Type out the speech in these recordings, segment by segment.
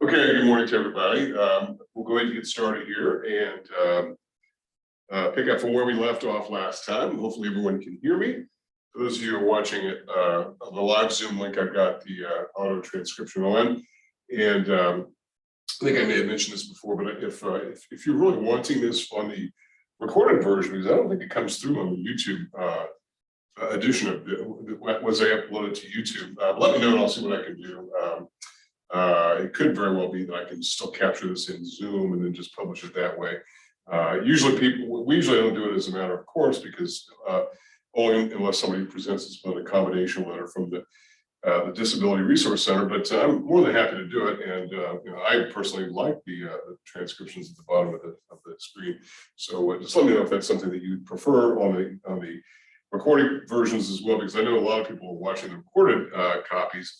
Okay, good morning to everybody. We'll go ahead and get started here and pick up from where we left off last time. Hopefully everyone can hear me. For those of you who are watching it on the live Zoom link, I've got the auto transcription on. And I think I may have mentioned this before, but if you're really wanting this on the recorded version, because I don't think it comes through on the YouTube edition of it, was I uploaded to YouTube, let me know and I'll see what I can do. It could very well be that I can still capture this in Zoom and then just publish it that way. We usually don't do it as a matter of course, because only unless somebody presents us with an accommodation letter from the Disability Resource Center, but I'm more than happy to do it. And I personally like the transcriptions at the bottom of the screen. So just let me know if that's something that you prefer on the recording versions as well, because I know a lot of people are watching the recorded copies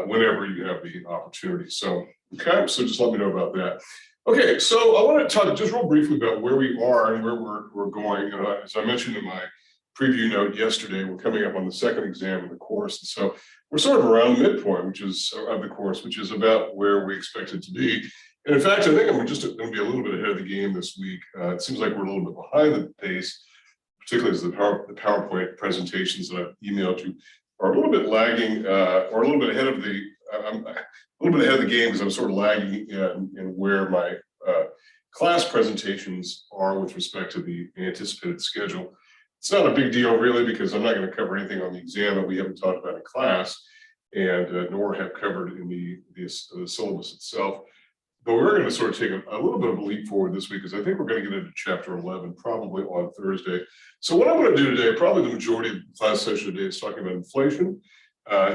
whenever you have the opportunity. So, okay, so just let me know about that. Okay, so I want to talk just real briefly about where we are and where we're going. As I mentioned in my preview note yesterday, we're coming up on the second exam of the course. And so we're sort of around the midpoint, of the course, which is about where we expect it to be. And in fact, I think I'm just going to be a little bit ahead of the game this week. It seems like we're a little bit behind the pace, particularly as the PowerPoint presentations that I've emailed you are a little bit lagging, or a little bit ahead of the. I'm a little bit ahead of the game because I'm sort of lagging in where my class presentations are with respect to the anticipated schedule. It's not a big deal really, because I'm not going to cover anything on the exam that we haven't talked about in class, and nor have covered in the syllabus itself. But we're going to sort of take a little bit of a leap forward this week, because I think we're going to get into chapter 11 probably on Thursday. So what I'm going to do today, probably the majority of the class session today, is talking about inflation,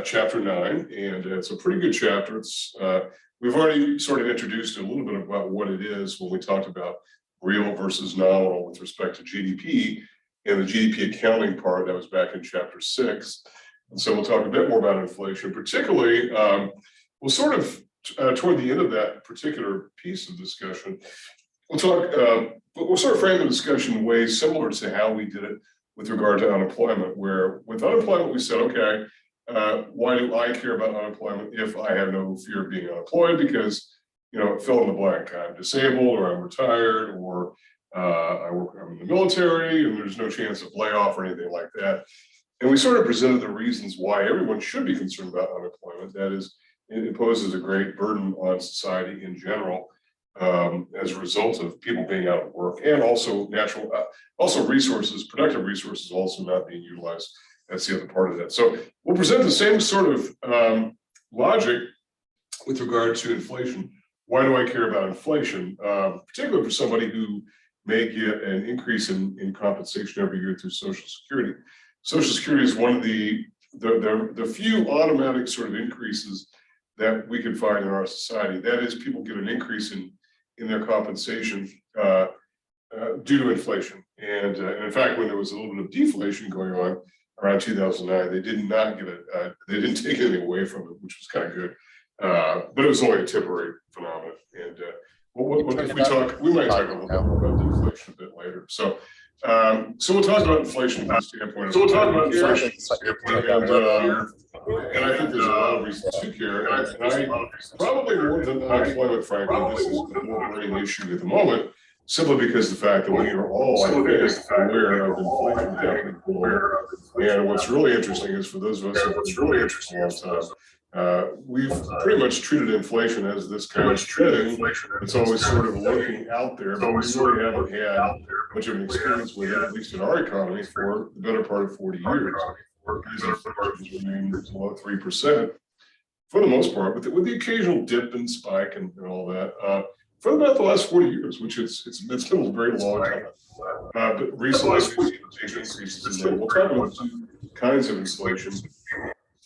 chapter 9, and it's a pretty good chapter. It's we've already sort of introduced a little bit about what it is when we talked about real versus nominal with respect to GDP, and the GDP accounting part that was back in chapter 6. And so we'll talk a bit more about inflation, particularly we'll sort of toward the end of that particular piece of discussion, we'll sort of frame the discussion in ways similar to how we did it with regard to unemployment, where with unemployment we said, okay, why do I care about unemployment if I have no fear of being unemployed? Because, fill in the blank, I'm disabled, or I'm retired, or I'm in the military, and there's no chance of layoff or anything like that. And we sort of presented the reasons why everyone should be concerned about unemployment. That is, it poses a great burden on society in general as a result of people being out of work, and also resources, productive resources also not being utilized. That's the other part of that. So we'll present the same sort of logic with regard to inflation. Why do I care about inflation? Particularly for somebody who may get an increase in compensation every year through Social Security. Social Security is one of the few automatic sort of increases that we can find in our society. That is, people get an increase in their compensation due to inflation. And in fact, when there was a little bit of deflation going on around 2009, they did not get it. They didn't take anything away from it, which was kind of good. But it was only a temporary phenomenon. And if we might talk a little bit more about deflation a bit later. So we'll talk about inflation from the standpoint. And I think there's a lot of reasons to care. And I probably more than unemployment, frankly, this is a more burning issue at the moment, simply because the fact that we are all, I think, aware of inflation happening globally. And what's really interesting is, for those of us who've been really interested in all time, we've pretty much treated inflation as this kind of thing. It's always sort of lurking out there, but we really haven't had much of an experience with it, at least in our economy, for the better part of 40 years. These inflation remain below 3% for the most part, but with the occasional dip and spike and all that, for about the last 40 years, which it's been a very long time. But recently, we've seen major increases in that. We'll talk about two kinds of inflation,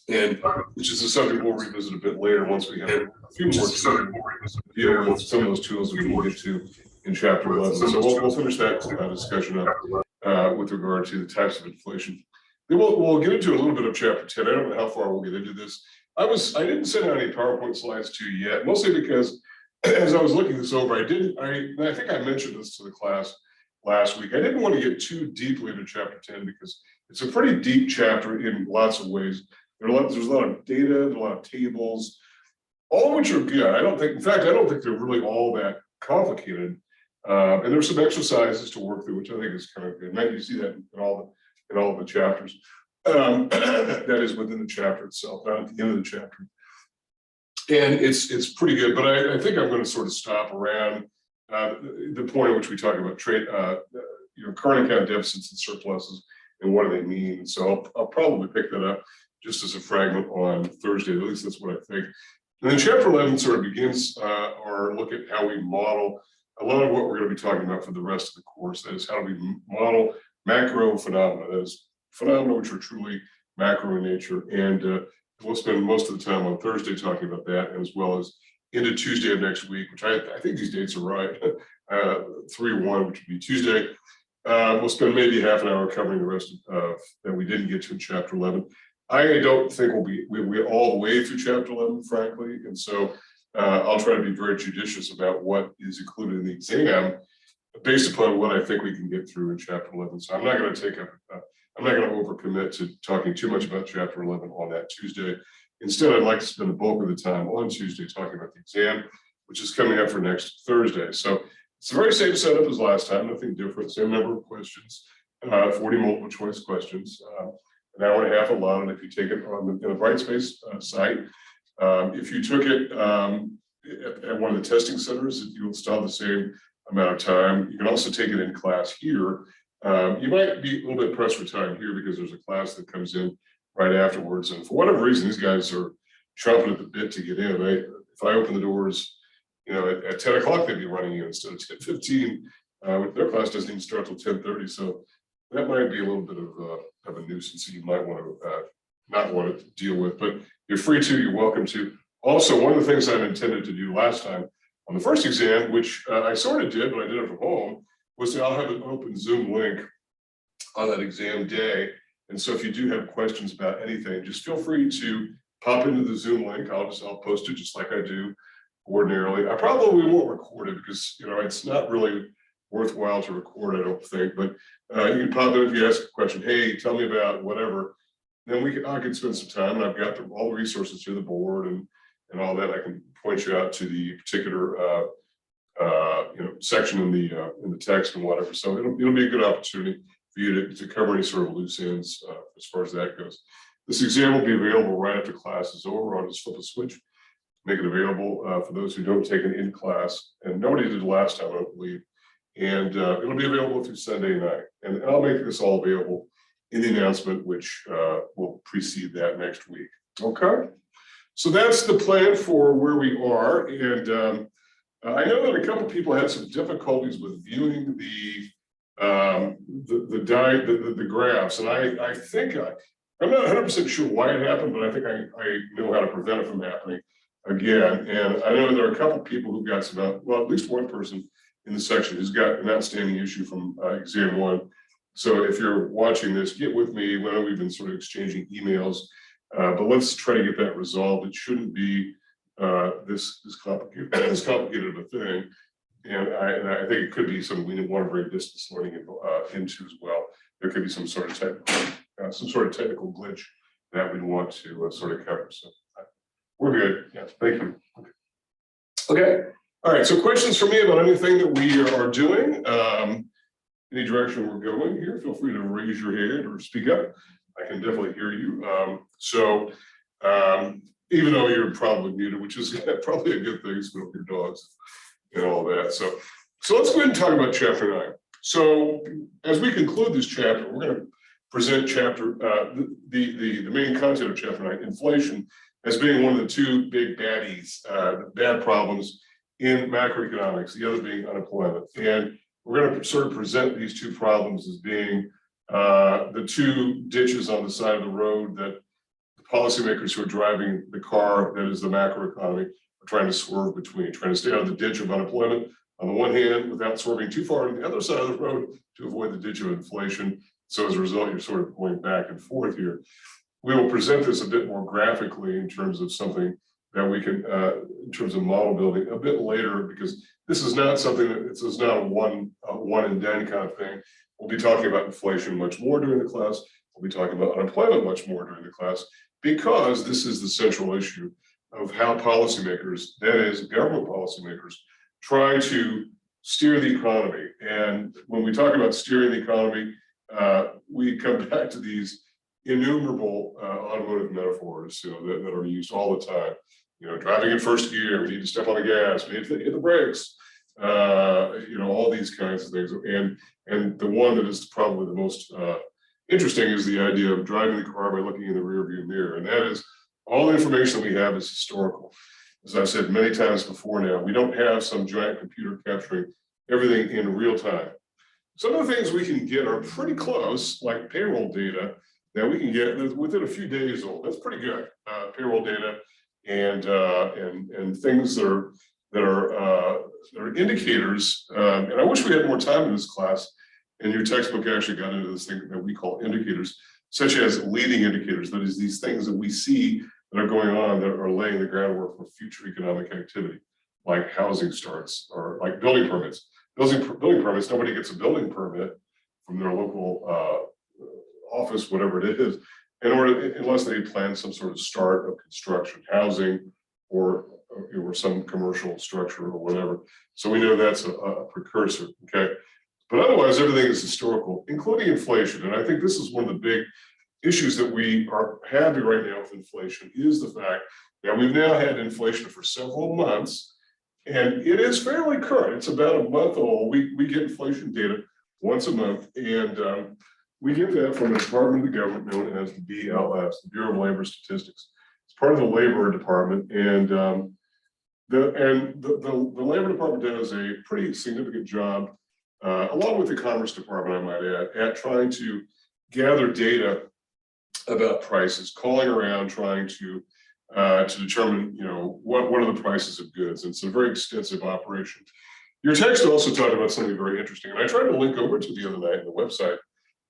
and which is a subject we'll revisit a bit later once we have a few more tools to deal with some of those tools that we can get to in chapter 11. So we'll finish that discussion up with regard to the types of inflation. Then we'll get into a little bit of chapter 10. I don't know how far we'll get into this. I didn't send out any PowerPoint slides to you yet, mostly because as I was looking this over, I think I mentioned this to the class last week. I didn't want to get too deeply into chapter 10 because it's a pretty deep chapter in lots of ways. There's a lot of data, a lot of tables, all of which are good. I don't think, in fact, I don't think they're really all that complicated. And there's some exercises to work through, which I think is kind of good. Matt, you see that in all of the chapters. That is within the chapter itself, not at the end of the chapter. And it's pretty good, but I think I'm going to sort of stop around the point at which we talk about trade, current account deficits and surpluses and what do they mean. So I'll probably pick that up just as a fragment on Thursday. At least that's what I think. And then chapter 11 sort of begins our look at how we model a lot of what we're going to be talking about for the rest of the course. That is how do we model macro phenomena, that is phenomena which are truly macro in nature. And we'll spend most of the time on Thursday talking about that, as well as into Tuesday of next week, which I think these dates are right, 3/1, which would be Tuesday. We'll spend maybe half an hour covering the rest of that we didn't get to in chapter 11. I don't think we'll be all the way through chapter 11, frankly, and so I'll try to be very judicious about what is included in the exam based upon what I think we can get through in chapter 11. So I'm not going to I'm not going to overcommit to talking too much about chapter 11 on that Tuesday. Instead, I'd like to spend the bulk of the time on Tuesday talking about the exam, which is coming up for next Thursday. So it's the very same setup as last time, nothing different, same number of questions, 40 multiple choice questions, an hour and a half allotted if you take it on the Brightspace site. If you took it at one of the testing centers, you'll still have the same amount of time. You can also take it in class here. You might be a little bit pressed for time here because there's a class that comes in right afterwards. And for whatever reason, these guys are chomping at the bit to get in. If I open the doors, at 10 o'clock, they'd be running in instead of 10:15. Their class doesn't even start till 10:30. So that might be a little bit of a nuisance that you might want to not want to deal with, but you're free to, you're welcome to. Also, one of the things I've intended to do last time on the first exam, which I sort of did, but I did it from home, was that I'll have an open Zoom link on that exam day. And so if you do have questions about anything, just feel free to pop into the Zoom link. I'll post it just like I do ordinarily. I probably won't record it because it's not really worthwhile to record, I don't think, but you can pop in if you ask a question, hey, tell me about whatever. Then I can spend some time, and I've got all the resources here, the board and all that. I can point you out to the particular section in the text and whatever. So it'll be a good opportunity for you to cover any sort of loose ends as far as that goes. This exam will be available right after class is over. I'll just flip a switch, make it available for those who don't take it in class, and nobody did last time, I don't believe. And it'll be available through Sunday night, and I'll make this all available in the announcement, which will precede that next week. Okay, so that's the plan for where we are, and I know that a couple of people had some difficulties with viewing the graphs, and I think I'm not 100% sure why it happened, but I think I know how to prevent it from happening again. And I know there are a couple of people who got at least one person in the section who's got an outstanding issue from exam 1. So if you're watching this, get with me. I know we've been sort of exchanging emails, but let's try to get that resolved. It shouldn't be this complicated of a thing. And I think it could be something we want to bring distance learning into as well. There could be some sort of technical glitch that we want to sort of cover. So we're good. Yeah, thank you. Okay. All right. So questions for me about anything that we are doing, any direction we're going here, feel free to raise your hand or speak up. I can definitely hear you. Even though you're probably muted, which is probably a good thing, so your dogs and all that. So let's go ahead and talk about chapter 9. So as we conclude this chapter, we're going to present the main content of chapter 9, inflation, as being one of the two big baddies, bad problems in macroeconomics, the other being unemployment. And we're going to sort of present these two problems as being the two ditches on the side of the road that the policymakers who are driving the car, that is the macroeconomy, are trying to swerve between, trying to stay out of the ditch of unemployment on the one hand without swerving too far on the other side of the road to avoid the ditch of inflation. So as a result, you're sort of going back and forth here. We will present this a bit more graphically in terms of something that we can, in terms of model building a bit later, because this is not something that this is not a one and done kind of thing. We'll be talking about inflation much more during the class. We'll be talking about unemployment much more during the class, because this is the central issue of how policymakers, that is government policymakers, try to steer the economy. And when we talk about steering the economy, we come back to these innumerable automotive metaphors, that are used all the time. Driving in first gear, we need to step on the gas, we need to hit the brakes, all these kinds of things. And the one that is probably the most interesting is the idea of driving the car by looking in the rear view mirror. And that is, all the information that we have is historical. As I've said many times before now, we don't have some giant computer capturing everything in real time. Some of the things we can get are pretty close, like payroll data that we can get within a few days old. That's pretty good. Payroll data and things that are indicators. And I wish we had more time in this class. And your textbook actually got into this thing that we call indicators, such as leading indicators. That is, these things that we see that are going on that are laying the groundwork for future economic activity, like housing starts or like building permits. Building permits, nobody gets a building permit from their local office, whatever it is, unless they plan some sort of start of construction, housing, or some commercial structure or whatever. So we know that's a precursor, okay? But otherwise, everything is historical, including inflation. And I think this is one of the big issues that we are having right now with inflation, is the fact that we've now had inflation for several months, and it is fairly current. It's about a month old. We get inflation data once a month, and we get that from a department of the government known as the BLS, the Bureau of Labor Statistics. It's part of the Labor Department, and the Labor Department does a pretty significant job, along with the Commerce Department, I might add, at trying to gather data about prices, calling around, trying to determine, what are the prices of goods. And it's a very extensive operation. Your text also talked about something very interesting, and I tried to link over to the other night, and the website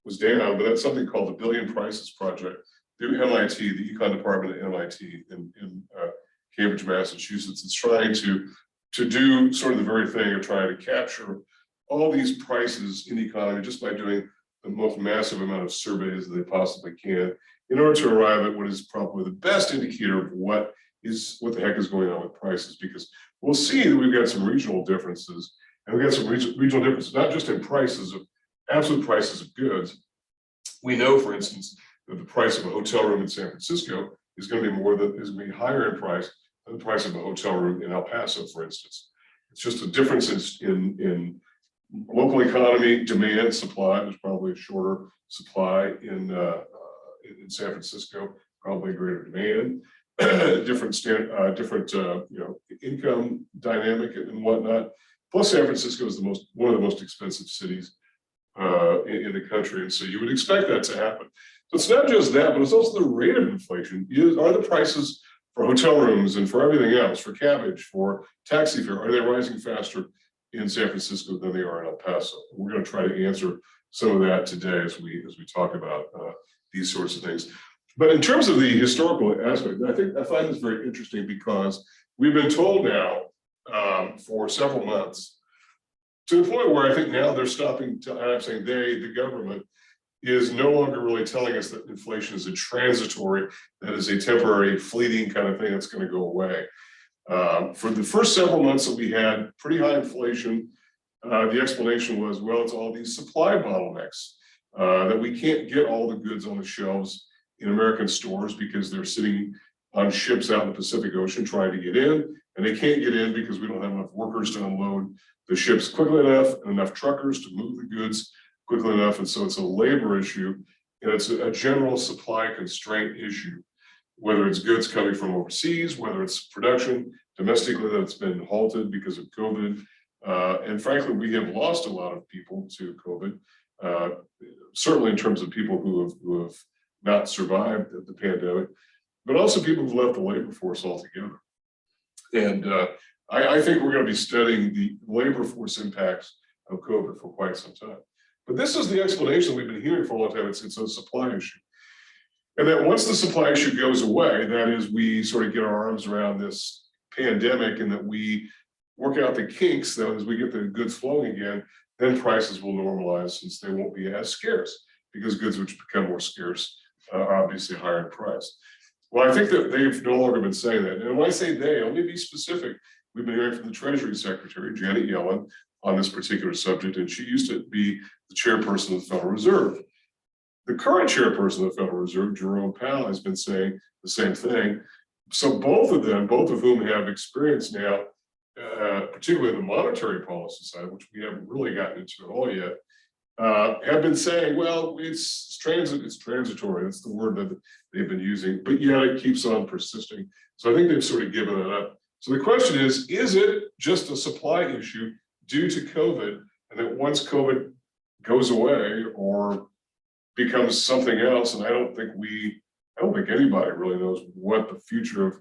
was down, but that's something called the Billion Prices Project through MIT, the econ department at MIT in Cambridge, Massachusetts. It's trying to do sort of the very thing of trying to capture all these prices in the economy just by doing the most massive amount of surveys that they possibly can, in order to arrive at what is probably the best indicator of what the heck is going on with prices. Because we'll see that we've got some regional differences, and we've got some regional differences, not just in prices of absolute prices of goods. We know, for instance, that the price of a hotel room in San Francisco is going to be higher in price than the price of a hotel room in El Paso, for instance. It's just a difference in local economy, demand, supply. There's probably a shorter supply in San Francisco, probably greater demand, different income dynamic and whatnot. Plus, San Francisco is one of the most expensive cities in the country, and so you would expect that to happen. So it's not just that, but it's also the rate of inflation. Are the prices for hotel rooms and for everything else, for cabbage, for taxi fare, are they rising faster in San Francisco than they are in El Paso? We're going to try to answer some of that today as we talk about these sorts of things. But in terms of the historical aspect, I find this very interesting, because we've been told now for several months, to the point where I think now they're stopping to, I'm saying the government is no longer really telling us that inflation is a transitory, that is a temporary, fleeting kind of thing that's going to go away. For the first several months that we had pretty high inflation, the explanation was, well, it's all these supply bottlenecks, that we can't get all the goods on the shelves in American stores because they're sitting on ships out in the Pacific Ocean trying to get in, and they can't get in because we don't have enough workers to unload the ships quickly enough and enough truckers to move the goods quickly enough. And so it's a labor issue, and it's a general supply constraint issue, whether it's goods coming from overseas, whether it's production domestically that's been halted because of COVID. And frankly, we have lost a lot of people to COVID, certainly in terms of people who have not survived the pandemic, but also people who've left the labor force altogether. And I think we're going to be studying the labor force impacts of COVID for quite some time. But this is the explanation we've been hearing for a long time. It's a supply issue. And that once the supply issue goes away, that is, we sort of get our arms around this pandemic and that we work out the kinks, that as we get the goods flowing again, then prices will normalize, since they won't be as scarce, because goods which become more scarce are obviously higher in price. Well, I think that they've no longer been saying that. And when I say they, let me be specific. We've been hearing from the Treasury Secretary, Janet Yellen, on this particular subject, and she used to be the chairperson of the Federal Reserve. The current chairperson of the Federal Reserve, Jerome Powell, has been saying the same thing. So both of them, both of whom have experience now, particularly in the monetary policy side, which we haven't really gotten into at all yet, have been saying, well, it's transitory. That's the word that they've been using, but yet it keeps on persisting. So I think they've sort of given it up. So the question is it just a supply issue due to COVID, and that once COVID goes away or becomes something else, and I don't think anybody really knows what the future of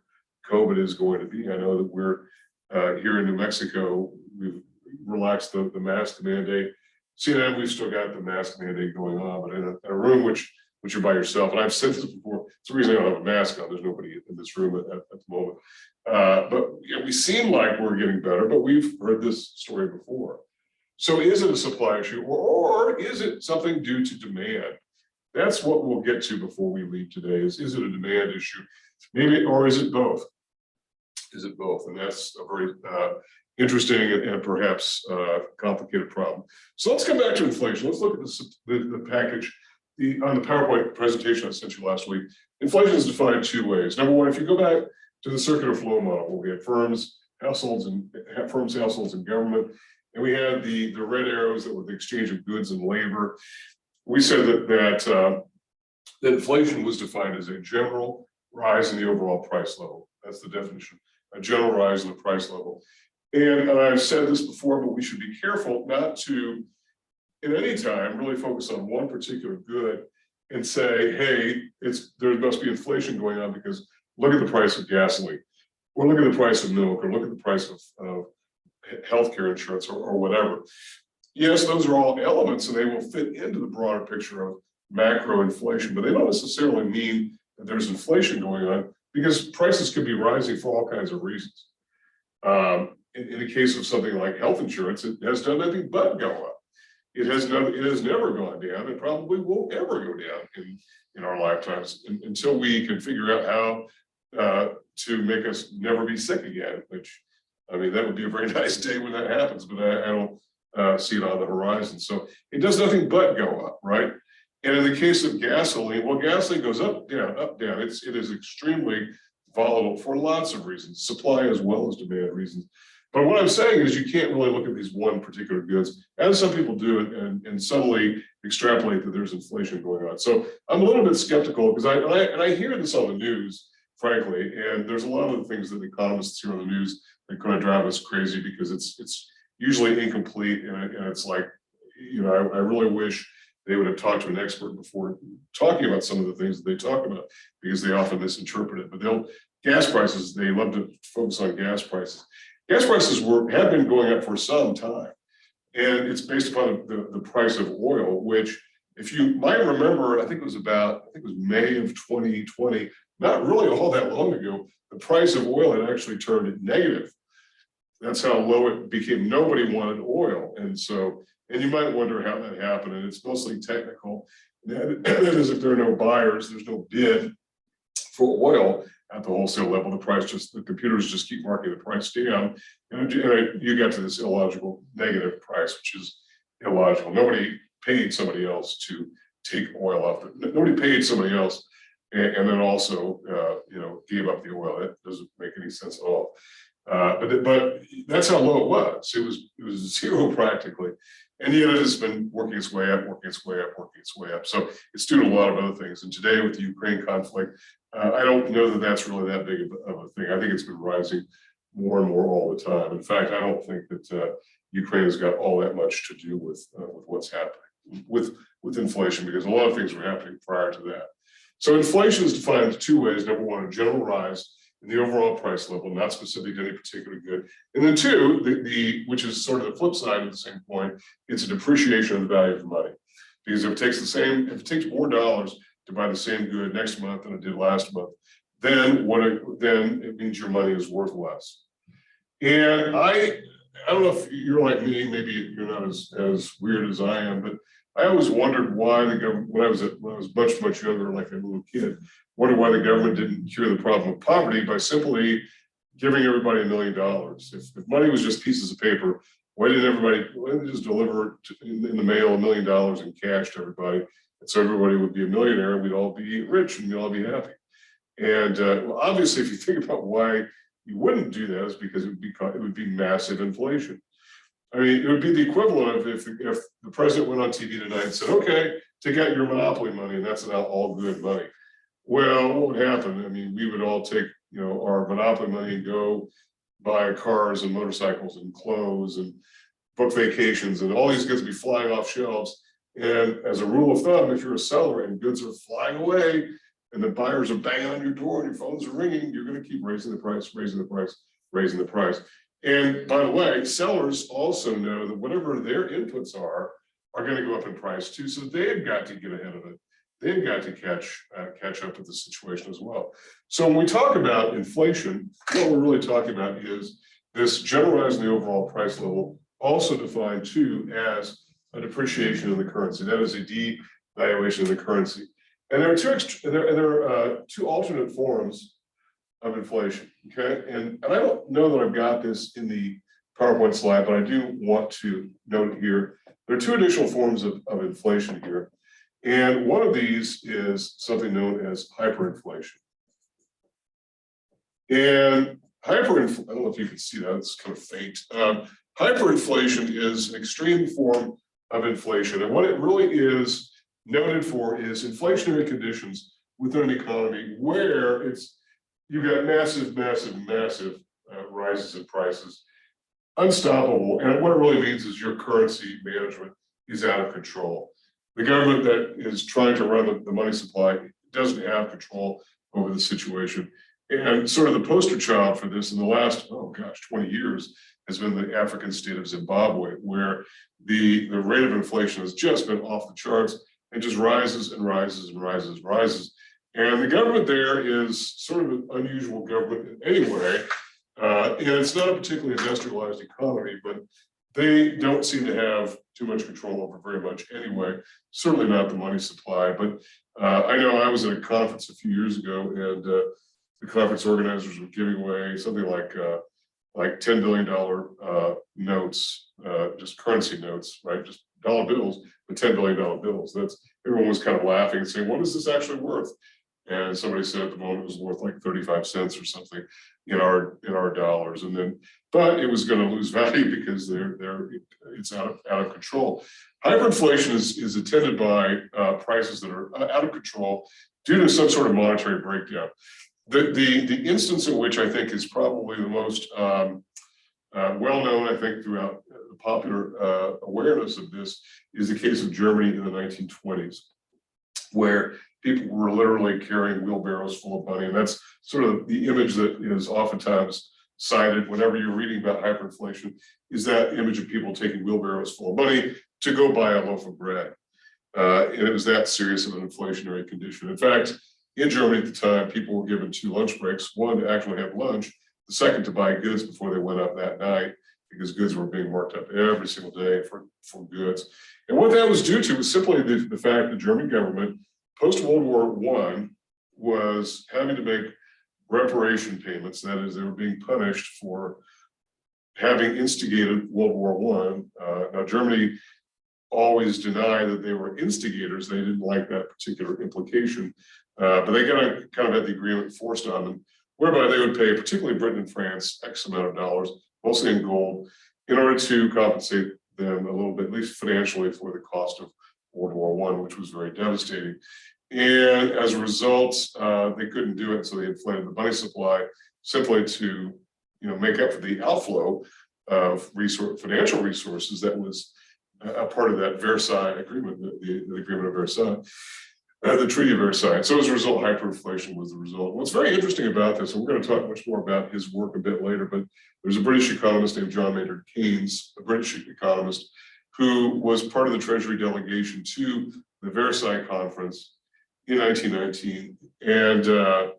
COVID is going to be. I know that we're here in New Mexico, we've relaxed the mask mandate. CNN, we've still got the mask mandate going on, but in a room which you're by yourself, and I've said this before, it's the reason I don't have a mask on. There's nobody in this room at the moment. But we seem like we're getting better, but we've heard this story before. So is it a supply issue, or is it something due to demand? That's what we'll get to before we leave today. Is it a demand issue? Maybe, or is it both? Is it both? And that's a very interesting and perhaps complicated problem. So let's come back to inflation. Let's look at the package. On the PowerPoint presentation I sent you last week, inflation is defined two ways. Number one, if you go back to the circular flow model, where we had firms, households, and government, and we had the red arrows that were the exchange of goods and labor. We said that inflation was defined as a general rise in the overall price level. That's the definition, a general rise in the price level. And I've said this before, but we should be careful not to, at any time, really focus on one particular good and say, hey, there must be inflation going on because look at the price of gasoline, or look at the price of milk, or look at the price of healthcare insurance, or whatever. Yes, those are all elements, and they will fit into the broader picture of macro inflation, but they don't necessarily mean that there's inflation going on, because prices could be rising for all kinds of reasons. In the case of something like health insurance, it has done nothing but go up. It has never gone down, and probably won't ever go down in our lifetimes until we can figure out how to make us never be sick again. Which, I mean, that would be a very nice day when that happens, but I don't see it on the horizon. So it does nothing but go up, right? And in the case of gasoline, well, gasoline goes up, down, up, down. It is extremely volatile for lots of reasons, supply as well as demand reasons. But what I'm saying is you can't really look at these one particular goods, as some people do, and suddenly extrapolate that there's inflation going on. So I'm a little bit skeptical, because I hear this on the news, frankly, and there's a lot of the things that economists hear on the news that kind of drive us crazy, because it's usually incomplete, and it's like, I really wish they would have talked to an expert before talking about some of the things that they talk about, because they often misinterpret it. But gas prices, they love to focus on gas prices. Gas prices have been going up for some time, and it's based upon the price of oil, which, if you might remember, I think it was May of 2020, not really all that long ago, the price of oil had actually turned negative. That's how low it became. Nobody wanted oil. And you might wonder how that happened, and it's mostly technical. That is, if there are no buyers, there's no bid for oil at the wholesale level. The computers just keep marking the price down, and you get to this illogical negative price, which is illogical. Nobody paid somebody else to take oil off. Nobody paid somebody else and then also gave up the oil. That doesn't make any sense at all. But that's how low it was. It was zero practically, and yet it has been working its way up, working its way up, working its way up. So it's due to a lot of other things. And today, with the Ukraine conflict, I don't know that that's really that big of a thing. I think it's been rising more and more all the time. In fact, I don't think that Ukraine has got all that much to do with what's happening with inflation, because a lot of things were happening prior to that. So inflation is defined in two ways. Number one, a general rise in the overall price level, not specific to any particular good. And then two, which is sort of the flip side of the same point, it's a depreciation of the value of money. Because if it takes more dollars to buy the same good next month than it did last month, then it means your money is worth less. And I don't know if you're like me, maybe you're not as weird as I am, but I always wondered why the government, when I was much younger, like a little kid, wondered why the government didn't cure the problem of poverty by simply giving everybody $1 million. If money was just pieces of paper, why didn't they just deliver in the mail $1 million in cash to everybody? And so everybody would be a millionaire and we'd all be rich and we'd all be happy. And well, obviously, if you think about why you wouldn't do that, is because it would be massive inflation. I mean, it would be the equivalent of if the president went on TV tonight and said, okay, take out your monopoly money, and that's now all good money. Well, what would happen? I mean, we would all take, our monopoly money and go buy cars and motorcycles and clothes and book vacations, and all these goods would be flying off shelves. And as a rule of thumb, if you're a seller and goods are flying away and the buyers are banging on your door and your phones are ringing, you're going to keep raising the price, raising the price, raising the price. And by the way, sellers also know that whatever their inputs are going to go up in price too. So they've got to get ahead of it. They've got to catch up with the situation as well. So when we talk about inflation, what we're really talking about is this generalizing the overall price level, also defined too as a depreciation in the currency. That is a devaluation of the currency. And there are two alternate forms of inflation, okay? And I don't know that I've got this in the PowerPoint slide, but I do want to note here, there are two additional forms of inflation here. And one of these is something known as hyperinflation. And I don't know if you can see that, it's kind of faint. Hyperinflation is an extreme form of inflation. And what it really is noted for is inflationary conditions within an economy where you've got massive rises in prices, unstoppable. And what it really means is your currency management is out of control. The government that is trying to run the money supply doesn't have control over the situation. And sort of the poster child for this in the last, 20 years has been the African state of Zimbabwe, where the rate of inflation has just been off the charts and just rises and rises and rises and rises. And the government there is sort of an unusual government anyway. And it's not a particularly industrialized economy, but they don't seem to have too much control over very much anyway, certainly not the money supply. But I know I was at a conference a few years ago, and the conference organizers were giving away something like $10 billion notes, just currency notes, right? Just dollar bills, but $10 billion bills. Everyone was kind of laughing and saying, what is this actually worth? And somebody said at the moment it was worth like 35 cents or something in our dollars. And then, but it was going to lose value because it's out of control. Hyperinflation is attended by prices that are out of control due to some sort of monetary breakdown. The instance in which I think is probably the most well-known, I think, throughout the popular awareness of this is the case of Germany in the 1920s, where people were literally carrying wheelbarrows full of money. And that's sort of the image that is oftentimes cited whenever you're reading about hyperinflation, is that image of people taking wheelbarrows full of money to go buy a loaf of bread. And it was that serious of an inflationary condition. In fact, in Germany at the time, people were given 2 lunch breaks, one to actually have lunch, the second to buy goods before they went up that night, because goods were being marked up every single day for goods. And what that was due to was simply the fact the German government, post-World War I, was having to make reparation payments. That is, they were being punished for having instigated World War I. Now, Germany always denied that they were instigators. They didn't like that particular implication, but they kind of had the agreement forced on them, whereby they would pay, particularly Britain and France, X amount of dollars, mostly in gold, in order to compensate them a little bit, at least financially, for the cost of World War I, which was very devastating. And as a result, they couldn't do it, so they inflated the money supply simply to, make up for the outflow of financial resources that was a part of that Versailles agreement, the Agreement of Versailles, the Treaty of Versailles. So as a result, hyperinflation was the result. What's very interesting about this, and we're going to talk much more about his work a bit later, but there's a British economist named John Maynard Keynes, a British economist, who was part of the Treasury delegation to the Versailles Conference in 1919, and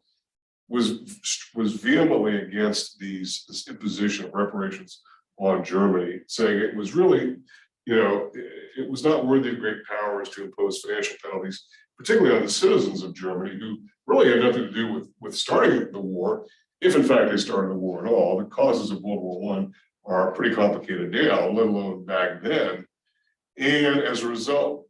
was vehemently against this imposition of reparations on Germany, saying it was really it was not worthy of great powers to impose financial penalties, particularly on the citizens of Germany, who really had nothing to do with starting the war, if in fact they started the war at all. The causes of World War I are pretty complicated now, let alone back then. And as a result,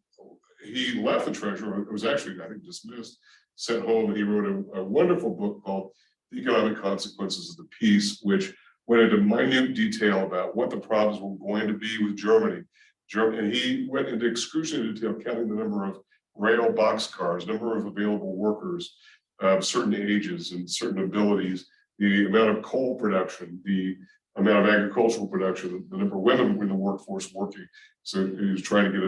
he left the treasury. It was actually, I think, dismissed, sent home, and he wrote a wonderful book called The Economic Consequences of the Peace, which went into minute detail about what the problems were going to be with Germany. And he went into excruciating detail, counting the number of rail boxcars, number of available workers of certain ages and certain abilities, the amount of coal production, the amount of agricultural production, the number of women in the workforce working. So he was trying to get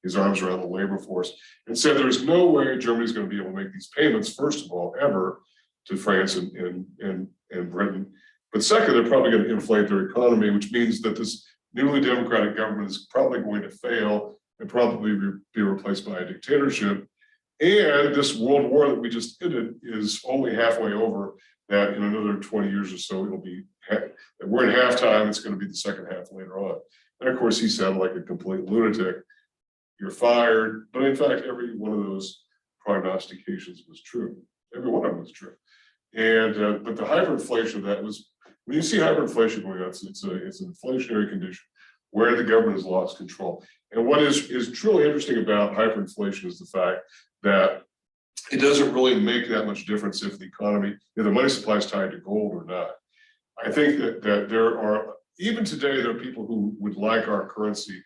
his arms around the labor force, and said there's no way Germany's going to be able to make these payments, first of all, ever, to France and Britain. But second, they're probably going to inflate their economy, which means that this newly democratic government is probably going to fail and probably be replaced by a dictatorship. And this world war that we just ended is only halfway over, that in another 20 years or so, it'll be, we're in halftime, it's going to be the second half later on. And of course, he sounded like a complete lunatic. You're fired. But in fact, every one of those prognostications was true. Every one of them was true. And but the hyperinflation of that was, when you see hyperinflation going on, it's an inflationary condition where the government has lost control. And what is truly interesting about hyperinflation is the fact that it doesn't really make that much difference if the economy, if the money supply is tied to gold or not. I think that there are, even today, there are people who would like our currency,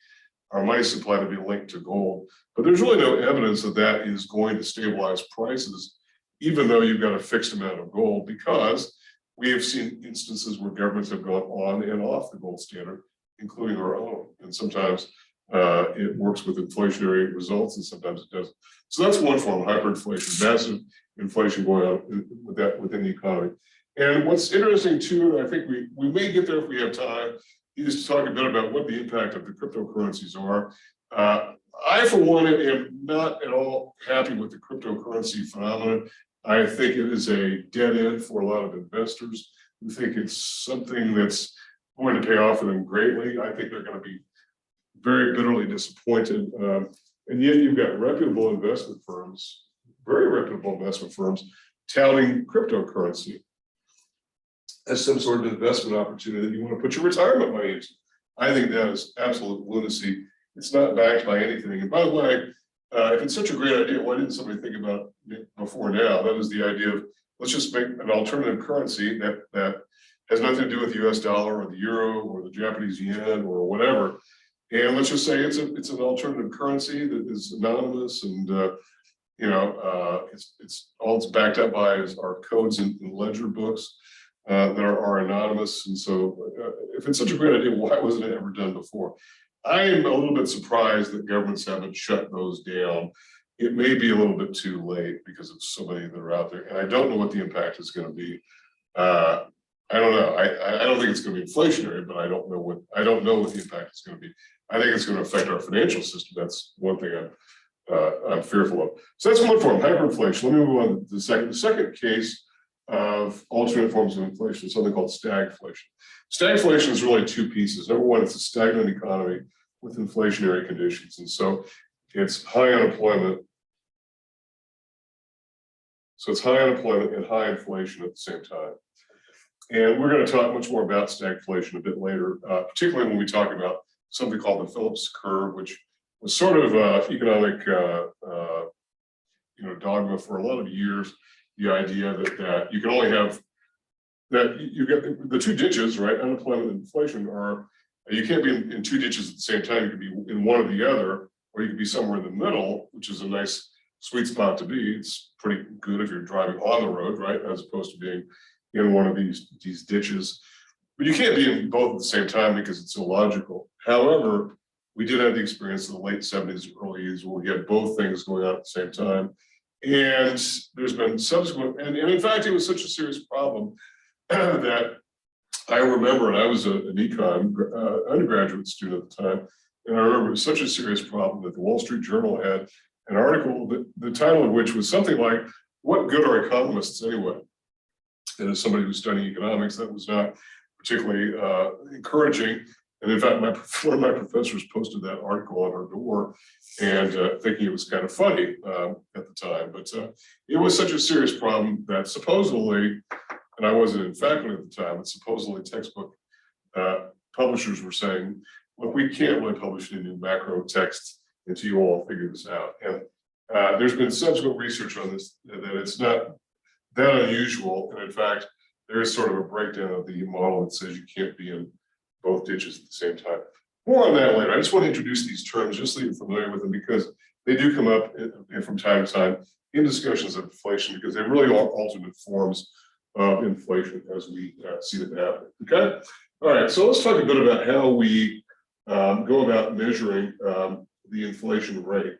our money supply, to be linked to gold, but there's really no evidence that that is going to stabilize prices, even though you've got a fixed amount of gold, because we have seen instances where governments have gone on and off the gold standard, including our own. And sometimes it works with inflationary results and sometimes it doesn't. So that's one form of hyperinflation, massive inflation going on with that within the economy. And what's interesting too, and I think we may get there if we have time, is to talk a bit about what the impact of the cryptocurrencies are. I, for one, am not at all happy with the cryptocurrency phenomenon. I think it is a dead end for a lot of investors who think it's something that's going to pay off for them greatly. I think they're going to be very bitterly disappointed. And yet you've got reputable investment firms, very reputable investment firms, touting cryptocurrency as some sort of investment opportunity that you want to put your retirement money into. I think that is absolute lunacy. It's not backed by anything. And by the way, if it's such a great idea, why didn't somebody think about it before now? That is the idea of, let's just make an alternative currency that has nothing to do with the US dollar or the euro or the Japanese yen or whatever. And let's just say it's an alternative currency that is anonymous, and it's all it's backed up by is our codes and ledger books that are anonymous. And so if it's such a great idea, why wasn't it ever done before? I am a little bit surprised that governments haven't shut those down. It may be a little bit too late because of so many that are out there, and I don't know what the impact is going to be. I don't know. I don't think it's going to be inflationary, but I don't know what the impact is going to be. I think it's going to affect our financial system. That's one thing I'm fearful of. So that's one form, hyperinflation. Let me move on to the second. The second case of alternate forms of inflation is something called stagflation. Stagflation is really two pieces. Number one, it's a stagnant economy with inflationary conditions. And so it's high unemployment. So it's high unemployment and high inflation at the same time. And we're going to talk much more about stagflation a bit later, particularly when we talk about something called the Phillips Curve, which was sort of economic dogma for a lot of years. The idea that you can only have, that you get the two ditches, right? Unemployment and inflation are, you can't be in two ditches at the same time. You could be in one or the other, or you could be somewhere in the middle, which is a nice sweet spot to be. It's pretty good if you're driving on the road, right? As opposed to being in one of these ditches. But you can't be in both at the same time because it's illogical. However, we did have the experience in the late 70s, early 80s, where we had both things going on at the same time. And there's been subsequent, and in fact, it was such a serious problem that I remember, and I was an econ undergraduate student at the time, and I remember it was such a serious problem that the Wall Street Journal had an article, the title of which was something like, "What good are economists anyway?" And as somebody who's studying economics, that was not particularly encouraging. And in fact, one of my professors posted that article on her door, and thinking it was kind of funny at the time. But it was such a serious problem that supposedly, and I wasn't in faculty at the time, but supposedly textbook publishers were saying, look, we can't really publish any new macro text until you all figure this out. And there's been subsequent research on this, that it's not that unusual. And in fact, there is sort of a breakdown of the model that says you can't be in both ditches at the same time. More on that later. I just want to introduce these terms just so you're familiar with them, because they do come up from time to time in discussions of inflation, because they really are alternate forms of inflation as we see them happen. Okay. All right. So let's talk a bit about how we go about measuring the inflation rate.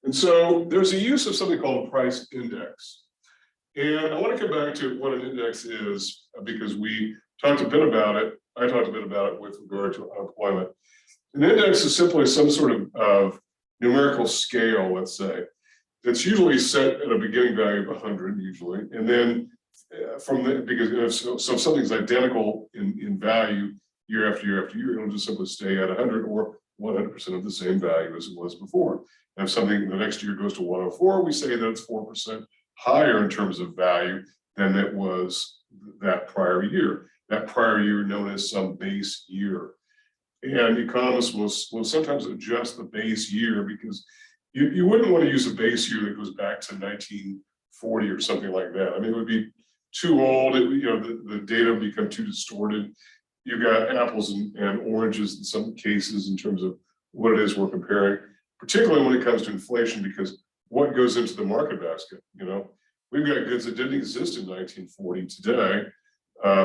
And so there's a use of something called a price index. And I want to come back to what an index is, because we talked a bit about it. I talked a bit about it with regard to unemployment. An index is simply some sort of numerical scale, let's say, that's usually set at a beginning value of 100 usually. And then from the, because so if something's identical in value year after year after year, it'll just simply stay at 100 or 100% of the same value as it was before. And if something the next year goes to 104, we say that it's 4% higher in terms of value than it was that prior year. That prior year known as some base year. And economists will sometimes adjust the base year, because you wouldn't want to use a base year that goes back to 1940 or something like that. I mean, it would be too old. The data would become too distorted. You've got apples and oranges in some cases in terms of what it is we're comparing, particularly when it comes to inflation, because what goes into the market basket? We've got goods that didn't exist in 1940 today,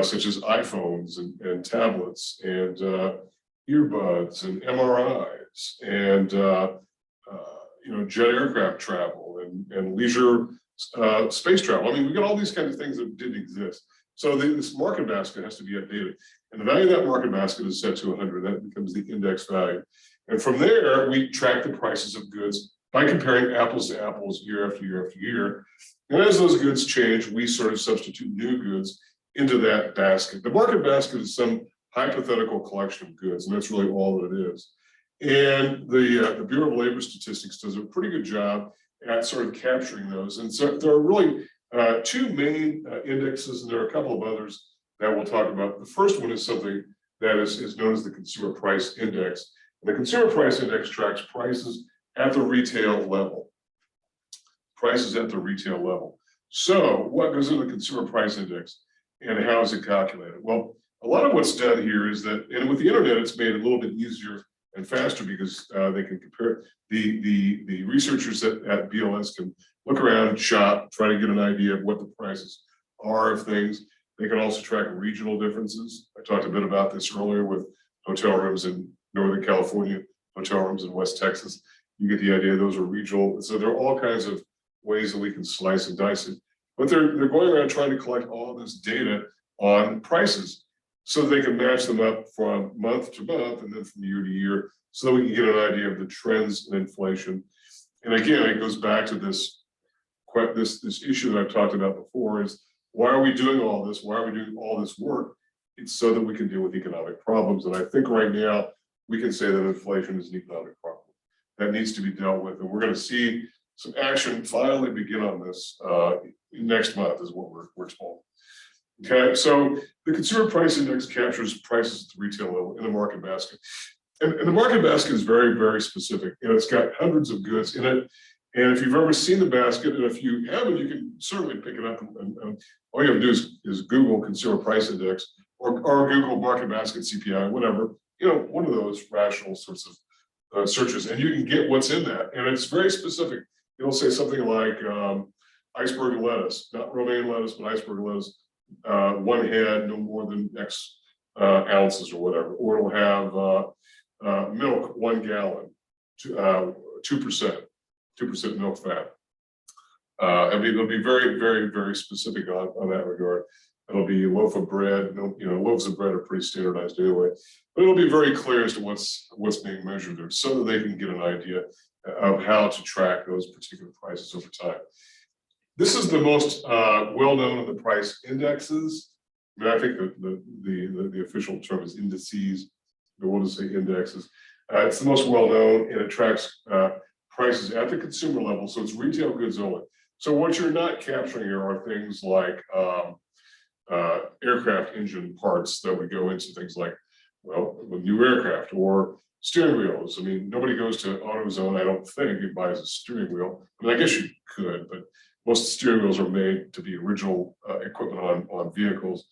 such as iPhones and tablets and earbuds and MRIs and jet aircraft travel and leisure space travel. I mean, we got all these kinds of things that didn't exist. So this market basket has to be updated. And the value of that market basket is set to 100. That becomes the index value. And from there, we track the prices of goods by comparing apples to apples year after year after year. And as those goods change, we sort of substitute new goods into that basket. The market basket is some hypothetical collection of goods, and that's really all that it is. And the Bureau of Labor Statistics does a pretty good job at sort of capturing those. And so there are really two main indexes, and there are a couple of others that we'll talk about. The first one is something that is known as the Consumer Price Index. And the Consumer Price Index tracks prices at the retail level. Prices at the retail level. So what goes into the Consumer Price Index and how is it calculated? Well, a lot of what's done here is that, and with the internet, it's made it a little bit easier and faster, because they can compare, the researchers at BLS can look around, shop, try to get an idea of what the prices are of things. They can also track regional differences. I talked a bit about this earlier with hotel rooms in Northern California, hotel rooms in West Texas. You get the idea, those are regional. So there are all kinds of ways that we can slice and dice it. But they're going around trying to collect all this data on prices, so they can match them up from month to month and then from year to year, so that we can get an idea of the trends in inflation. And again, it goes back to this issue that I've talked about before, is why are we doing all this? Why are we doing all this work? It's so that we can deal with economic problems. And I think right now we can say that inflation is an economic problem that needs to be dealt with. And we're going to see some action finally begin on this next month, is what we're told. Okay, so the Consumer Price Index captures prices at the retail level in the market basket. And the market basket is very, very specific. It's got hundreds of goods in it. And if you've ever seen the basket, and if you haven't, you can certainly pick it up. And all you have to do is Google Consumer Price Index or Google Market Basket CPI, whatever, one of those rational sorts of searches, and you can get what's in that. And it's very specific. It'll say something like iceberg lettuce, not romaine lettuce, but iceberg lettuce. One head, no more than X ounces or whatever, or it'll have milk, 1 gallon, 2% milk fat. It'll be very, very, very specific on that regard. It'll be a loaf of bread. Loaves of bread are pretty standardized anyway, but it'll be very clear as to what's being measured there, so that they can get an idea of how to track those particular prices over time. This is the most well-known of the price indexes. I mean, I think the official term is indices. we'll just say indexes. It's the most well-known, and it tracks prices at the consumer level, so it's retail goods only. So what you're not capturing here are things like aircraft engine parts that would go into things like, well, with new aircraft or steering wheels. I mean, nobody goes to AutoZone, I don't think, and buys a steering wheel. I mean, I guess you could, but most steering wheels are made to be original equipment on vehicles.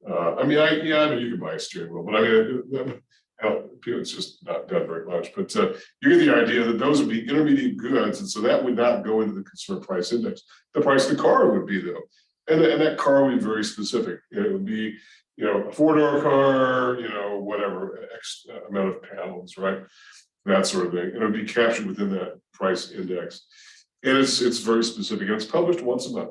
I mean, I know you can buy a steering wheel, but I mean, it's just not done very much. But you get the idea that those would be intermediate goods, and so that would not go into the consumer price index. The price of the car would be, though, and that car would be very specific. It would be, you know, a 4-door car, you know, whatever X amount of panels, right? That sort of thing. And it would be captured within that price index. And it's very specific, and it's published once a month.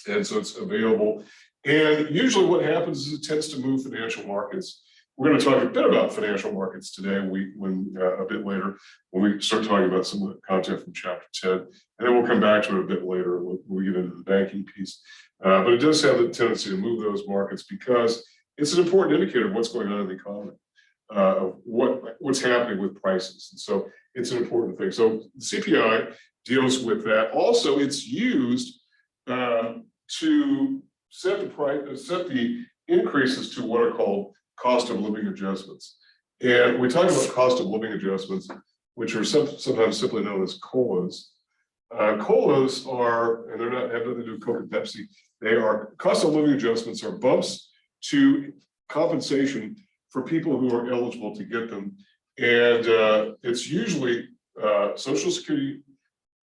And so it's available. And usually what happens is it tends to move financial markets. We're going to talk a bit about financial markets today, a bit later, when we start talking about some of the content from chapter 10. And then we'll come back to it a bit later when we get into the banking piece. But it does have the tendency to move those markets because it's an important indicator of what's going on in the economy, of what's happening with prices. And so it's an important thing. So the CPI deals with that. Also, it's used to set the increases to what are called cost of living adjustments. And we talk about cost of living adjustments, which are sometimes simply known as COLAs. COLAs are, and they're not have nothing to do with Coke and Pepsi. They are cost of living adjustments are bumps to compensation for people who are eligible to get them. And it's usually Social Security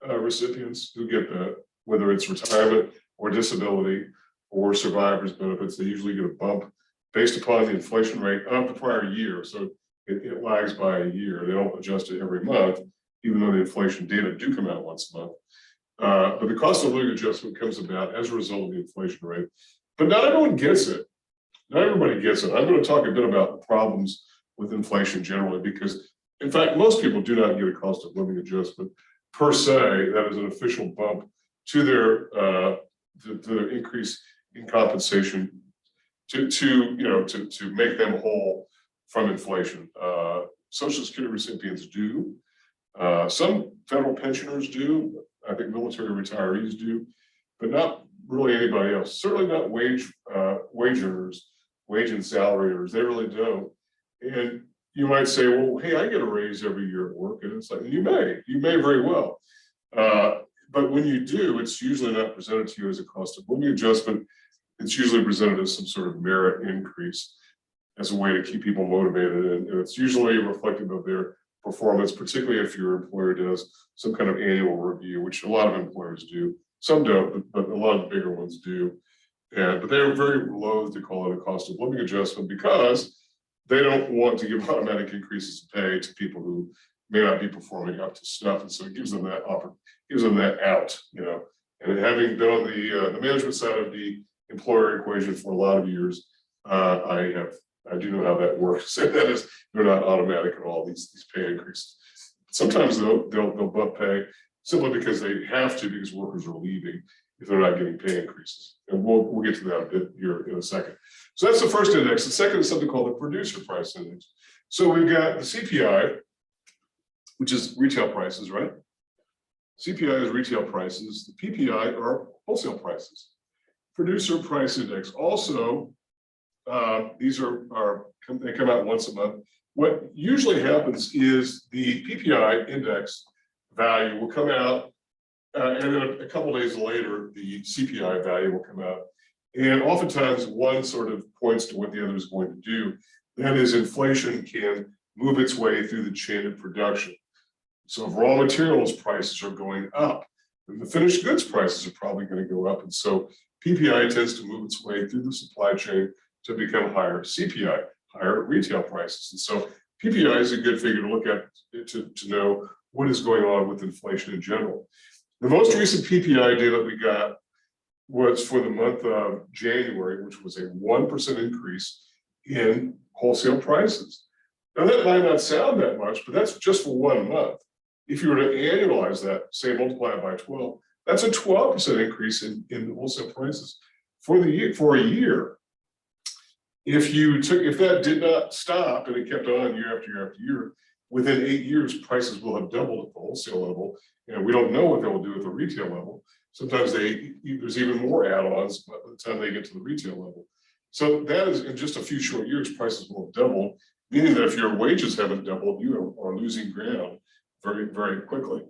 recipients who get that, whether it's retirement or disability or survivors benefits. They usually get a bump based upon the inflation rate of the prior year. So it lags by a year. They don't adjust it every month, even though the inflation data do come out once a month. But the cost of living adjustment comes about as a result of the inflation rate. But not everyone gets it. Not everybody gets it. I'm going to talk a bit about the problems with inflation generally, because in fact, most people do not get a cost of living adjustment per se. That is an official bump to their increase in compensation to make them whole from inflation. Social Security recipients do. Some federal pensioners do. I think military retirees do, but not really anybody else. Certainly not wage earners, wage and salary earners. They really don't. And you might say, well, hey, I get a raise every year at work, and it's like, you may very well. But when you do, it's usually not presented to you as a cost of living adjustment. It's usually presented as some sort of merit increase as a way to keep people motivated. And it's usually reflective of their performance, particularly if your employer does some kind of annual review, which a lot of employers do. Some don't, but a lot of the bigger ones do. But they're very loath to call it a cost of living adjustment because they don't want to give automatic increases in pay to people who may not be performing up to snuff. And so it gives them that out, you know. And having been on the management side of the employer equation for a lot of years, I do know how that works. And that is, they're not automatic at all, these pay increases. Sometimes they'll bump pay simply because they have to, because workers are leaving if they're not getting pay increases. And we'll get to that a bit here in a second. So that's the first index. The second is something called the producer price index. So we've got the CPI, which is retail prices, right? CPI is retail prices. The PPI are wholesale prices. Producer price index. Also, these they come out once a month. What usually happens is the PPI index value will come out, and then a couple days later, the CPI value will come out. And oftentimes, one sort of points to what the other is going to do. That is, inflation can move its way through the chain of production. So if raw materials prices are going up, then the finished goods prices are probably going to go up. And so PPI tends to move its way through the supply chain to become higher CPI, higher retail prices. And so PPI is a good figure to look at to know what is going on with inflation in general. The most recent PPI data we got was for the month of January, which was a 1% increase in wholesale prices. Now that might not sound that much, but that's just for 1 month. If you were to annualize that, say multiply it by 12, that's a 12% increase in wholesale prices for a year. if that did not stop and it kept on year after year after year, within 8 years, prices will have doubled at the wholesale level, and we don't know what they will do at the retail level. Sometimes there's even more add-ons by the time they get to the retail level. So that is, in just a few short years, prices will have doubled, meaning that if your wages haven't doubled, you are losing ground very, very quickly.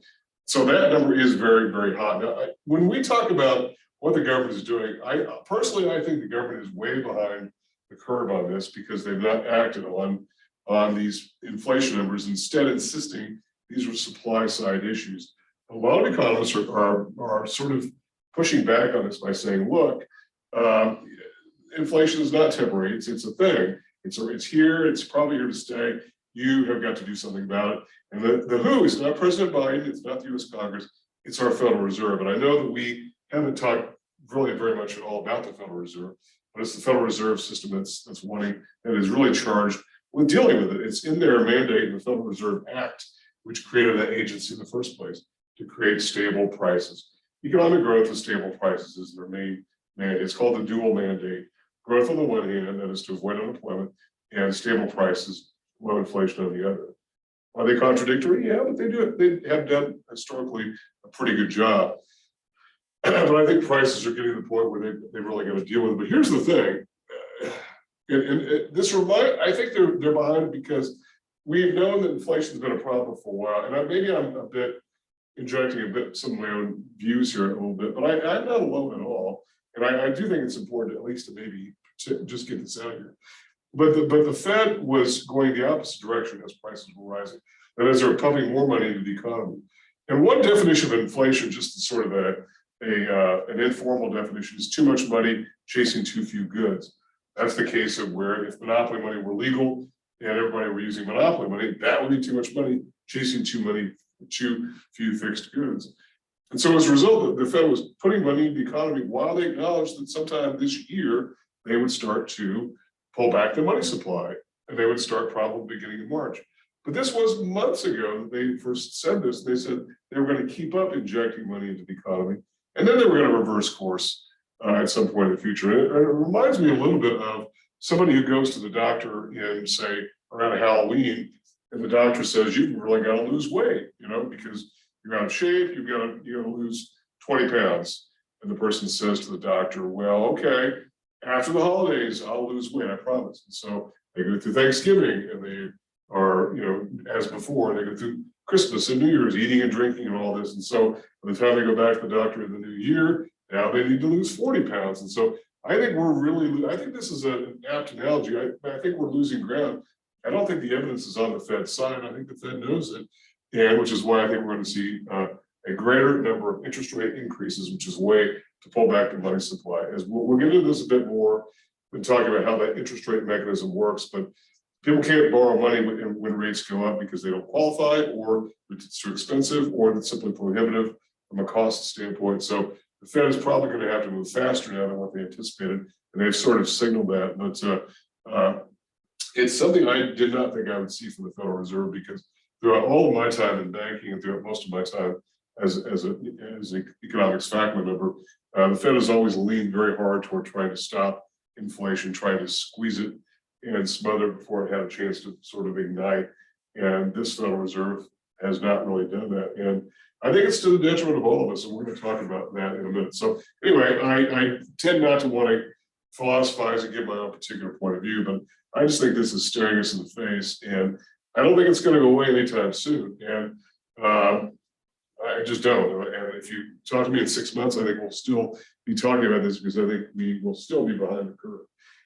So that number is very, very hot. Now, when we talk about what the government is doing, I think the government is way behind the curve on this because they've not acted on these inflation numbers, instead insisting these are supply side issues. A lot of economists are sort of pushing back on this by saying, look, inflation is not temporary, it's a thing. It's here, it's probably here to stay. You have got to do something about it. And the who is not President Biden, it's not the US Congress, it's our Federal Reserve. And I know that we haven't talked really very much at all about the Federal Reserve, but it's the Federal Reserve System that is really charged with dealing with it. It's in their mandate in the Federal Reserve Act, which created that agency in the first place, to create stable prices. Economic growth and stable prices is their main mandate. It's called the dual mandate. Growth on the one hand, that is to avoid unemployment, and stable prices, low inflation on the other. Are they contradictory? Yeah, but they have done historically a pretty good job. But I think prices are getting to the point where they really got to deal with it. But here's the thing. I think they're behind it because we've known that inflation has been a problem for a while. And maybe I'm a bit injecting some of my own views here a little bit, but I'm not alone at all. And I do think it's important at least to just get this out here. But the Fed was going the opposite direction as prices were rising. That is, they're pumping more money into the economy. And one definition of inflation, just sort of an informal definition, is too much money chasing too few goods. That's the case of where if monopoly money were legal and everybody were using monopoly money, that would be too much money chasing too few fixed goods. And so as a result, the Fed was putting money in the economy while they acknowledged that sometime this year they would start to pull back the money supply, and they would start probably beginning in March. But this was months ago that they first said this. They said they were going to keep up injecting money into the economy, and then they were going to reverse course at some point in the future. And it reminds me a little bit of somebody who goes to the doctor in, say, around Halloween, and the doctor says, you've really got to lose weight, because you're out of shape, you've got to lose 20 pounds. And the person says to the doctor, well, okay, after the holidays, I'll lose weight, I promise. And so they go through Thanksgiving, and they are, as before, they go through Christmas and New Year's, eating and drinking and all this. And so by the time they go back to the doctor in the new year, now they need to lose 40 pounds. And so I think I think this is an apt analogy. I think we're losing ground. I don't think the evidence is on the Fed's side. I think the Fed knows it, and which is why I think we're going to see a greater number of interest rate increases, which is a way to pull back the money supply. As we'll get into this a bit more when talking about how that interest rate mechanism works, but people can't borrow money when rates go up because they don't qualify, or it's too expensive, or it's simply prohibitive from a cost standpoint. So the Fed is probably going to have to move faster now than what they anticipated, and they've sort of signaled that. But it's something I did not think I would see from the Federal Reserve, because throughout all of my time in banking and throughout most of my time as an economics faculty member, the Fed has always leaned very hard toward trying to stop inflation, trying to squeeze it and smother it before it had a chance to sort of ignite. And this Federal Reserve has not really done that. And I think it's to the detriment of all of us, and we're going to talk about that in a minute. So anyway, I tend not to want to philosophize and give my own particular point of view, but I just think this is staring us in the face, and I don't think it's going to go away anytime soon. And I just don't. And if you talk to me in 6 months, I think we'll still be talking about this, because I think we will still be behind the curve.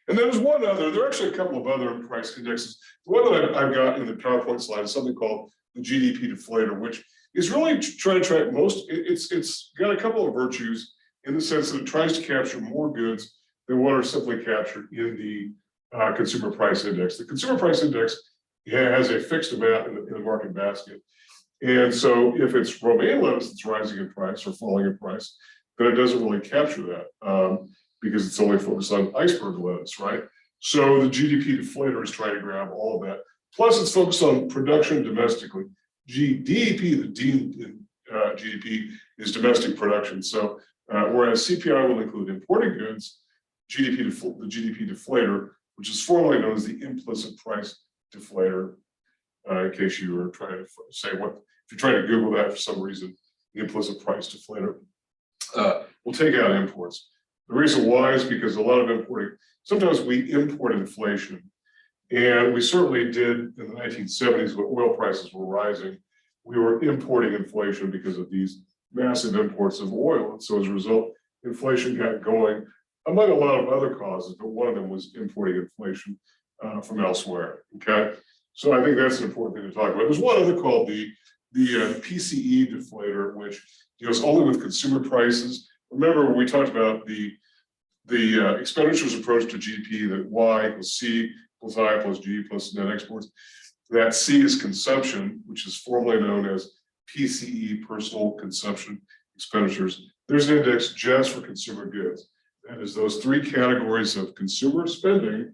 And then there are actually a couple of other price indexes. The one that I've got in the PowerPoint slide is something called the GDP Deflator, which is really trying to track it's got a couple of virtues in the sense that it tries to capture more goods than what are simply captured in the consumer price index. The consumer price index has a fixed amount in the market basket. And so if it's romaine lettuce that's rising in price or falling in price, then it doesn't really capture that because it's only focused on iceberg lettuce, right? So the GDP deflator is trying to grab all of that. Plus it's focused on production domestically. GDP, the D in GDP is domestic production. So whereas CPI will include imported goods, the GDP deflator which is formally known as the implicit price deflator. In case you were trying to say what, if you're trying to Google that for some reason, the implicit price deflator will take out imports. The reason why is because a lot of importing, sometimes we import inflation, and we certainly did in the 1970s when oil prices were rising. We were importing inflation because of these massive imports of oil. And so as a result, inflation got going among a lot of other causes, but one of them was importing inflation from elsewhere, okay? So I think that's an important thing to talk about. There's one other called the Pce Deflator, which deals only with consumer prices. Remember when we talked about the expenditures approach to GDP, that Y equals C plus I plus G plus net exports. That C is consumption, which is formally known as PCE, personal consumption expenditures. There's an index just for consumer goods. That is those three categories of consumer spending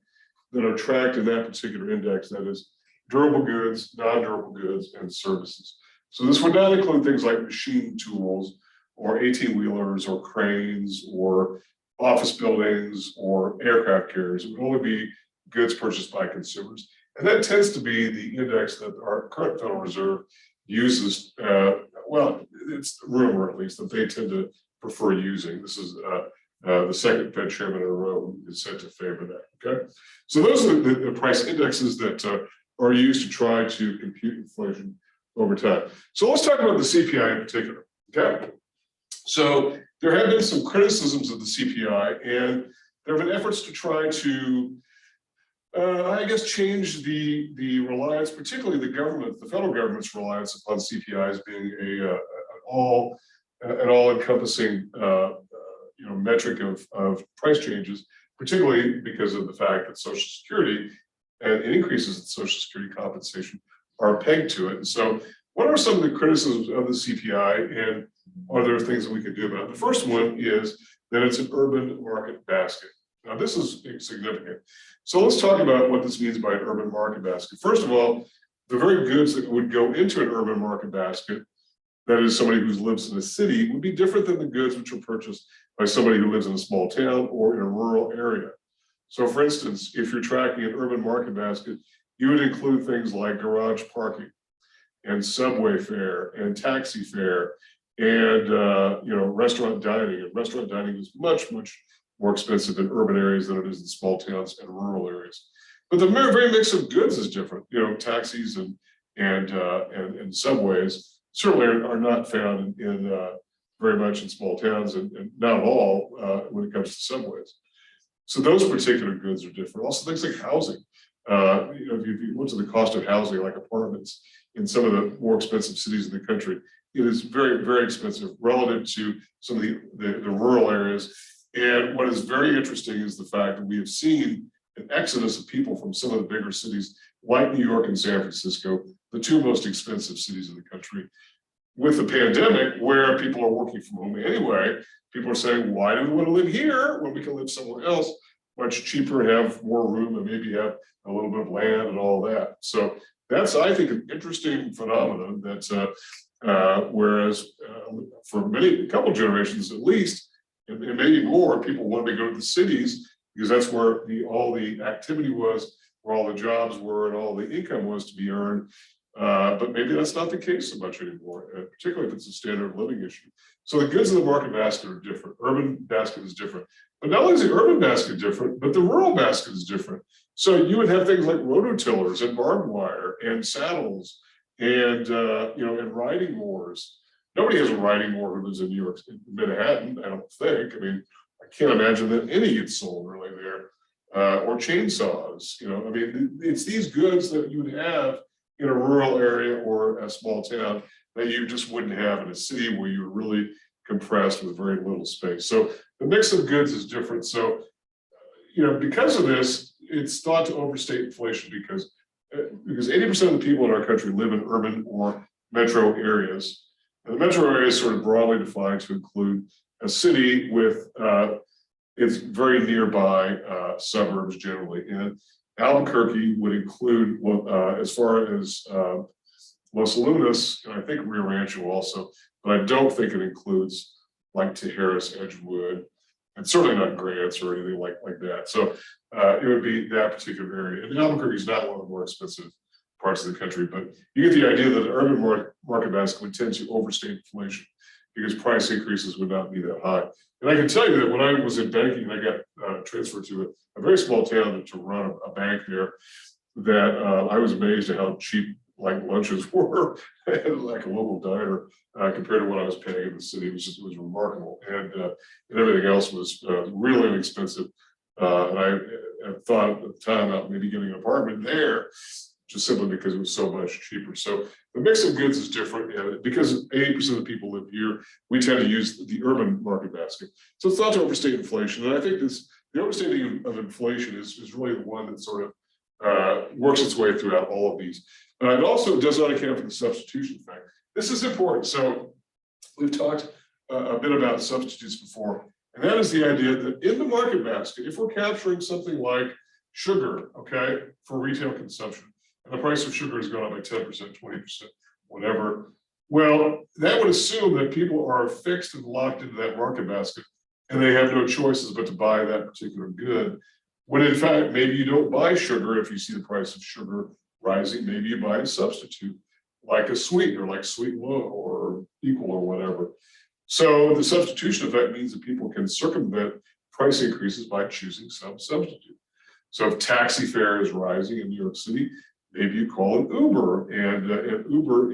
that are tracked in that particular index. That is durable goods, non-durable goods, and services. So this would not include things like machine tools or 18-wheelers or cranes or office buildings or aircraft carriers. It would only be goods purchased by consumers. And that tends to be the index that our current Federal Reserve uses. Well, it's the rumor, at least, that they tend to prefer using. This is the second Fed chairman in a row who is said to favor that, okay? So those are the price indexes that are used to try to compute inflation over time. So let's talk about the CPI in particular, okay? So there have been some criticisms of the CPI, and there have been efforts to try to, I guess, change the reliance, particularly the federal government's reliance upon CPI as being an all-encompassing metric of price changes, particularly because of the fact that Social Security and increases in Social Security compensation are pegged to it. And so what are some of the criticisms of the CPI, and are there things that we can do about it? The first one is that it's an urban market basket. Now, this is significant. So let's talk about what this means by an urban market basket. First of all, the very goods that would go into an urban market basket, that is somebody who lives in a city, would be different than the goods which are purchased by somebody who lives in a small town or in a rural area. So for instance, if you're tracking an urban market basket, you would include things like garage parking and subway fare and taxi fare and restaurant dining. And restaurant dining is much, much more expensive in urban areas than it is in small towns and rural areas. But the very mix of goods is different. Taxis and subways certainly are not found in very much in small towns, and not at all when it comes to subways. So those particular goods are different. Also things like housing. If you look at the cost of housing, like apartments in some of the more expensive cities in the country, it is very, very expensive relative to some of the rural areas. And what is very interesting is the fact that we have seen an exodus of people from some of the bigger cities like New York and San Francisco, the two most expensive cities in the country. With the pandemic, where people are working from home anyway, people are saying, why do we want to live here when we can live somewhere else much cheaper and have more room and maybe have a little bit of land and all that. So that's, I think, an interesting phenomenon that whereas for a couple generations at least, and maybe more, people wanted to go to the cities because that's where all the activity was, where all the jobs were and all the income was to be earned. But maybe that's not the case so much anymore, particularly if it's a standard of living issue. So the goods in the market basket are different. Urban basket is different. But not only is the urban basket different, but the rural basket is different. So you would have things like rototillers and barbed wire and saddles and and riding mowers. Nobody has a riding mower who lives in New York, in Manhattan, I don't think. I mean, I can't imagine that any gets sold really there. Or chainsaws. It's these goods that you would have in a rural area or a small town that you just wouldn't have in a city where you're really compressed with very little space. So the mix of goods is different. So, because of this, it's thought to overstate inflation because 80% of the people in our country live in urban or metro areas. And the metro area is sort of broadly defined to include a city with its very nearby suburbs generally. And Albuquerque would include, as far as Los Lunas, and I think Rio Rancho also, but I don't think it includes like Tijeras, Edgewood, and certainly not grants or anything like that. So it would be that particular area. And Albuquerque is not one of the more expensive parts of the country, but you get the idea that the urban market basket would tend to overstate inflation because price increases would not be that high. And I can tell you that when I was in banking and I got transferred to a very small town to run a bank there, that I was amazed at how cheap like lunches were at like a local diner compared to what I was paying in the city. It was remarkable, and everything else was really inexpensive. And I thought at the time about maybe getting an apartment there, just simply because it was so much cheaper. So the mix of goods is different, and because 80% of the people live here, we tend to use the urban market basket. So it's not to overstate inflation, and I think the overstating of inflation is really the one that sort of works its way throughout all of these. It also does not account for the substitution effect. This is important. So we've talked a bit about substitutes before, and that is the idea that in the market basket, if we're capturing something like sugar, okay, for retail consumption, and the price of sugar has gone up by 10%, 20%, whatever, well, that would assume that people are fixed and locked into that market basket, and they have no choices but to buy that particular good. When in fact, maybe you don't buy sugar if you see the price of sugar rising, maybe you buy a substitute, like a sweetener, like sweet low or equal or whatever. So the substitution effect means that people can circumvent price increases by choosing some substitute. So if taxi fare is rising in New York City, maybe you call it Uber, and Uber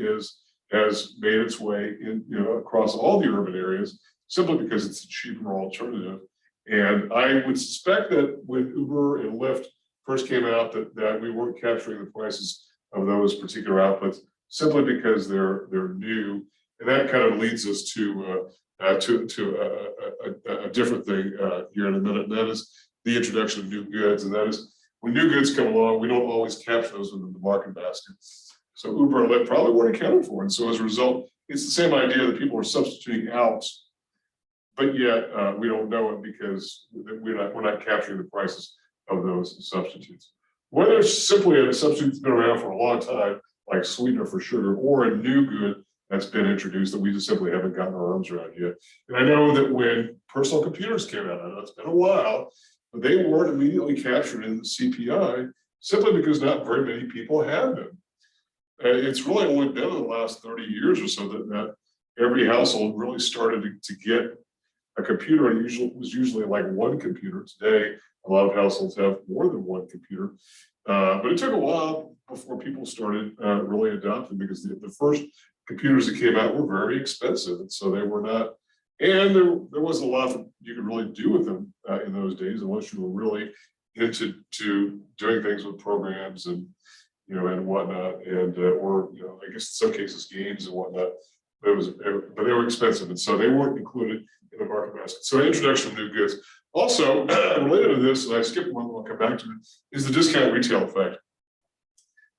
has made its way in, across all the urban areas simply because it's a cheaper alternative. And I would suspect that when Uber and Lyft first came out, that we weren't capturing the prices of those particular outputs simply because they're new, and that kind of leads us to a different thing here in a minute. And that is the introduction of new goods, and that is when new goods come along, we don't always capture those within the market basket. So Uber and Lyft probably weren't accounted for, and so as a result, it's the same idea that people are substituting out, but yet we don't know it because we're not capturing the prices of those substitutes. Whether it's simply a substitute that's been around for a long time, like sweetener for sugar, or a new good that's been introduced that we just simply haven't gotten our arms around yet. And I know that when personal computers came out, I know it's been a while, but they weren't immediately captured in the CPI simply because not very many people had them. It's really only been in the last 30 years or so that every household really started to get a computer, and was usually like one computer. Today, a lot of households have more than one computer, but it took a while before people started really adopting, because the first computers that came out were very expensive, and so they were not. And there wasn't a lot that you could really do with them in those days, unless you were really into doing things with programs and and whatnot, and or I guess in some cases games and whatnot. But they were expensive, and so they weren't included in the market basket. So introduction of new goods. Also related to this, and I skipped one, I'll come back to it, is the discount retail effect.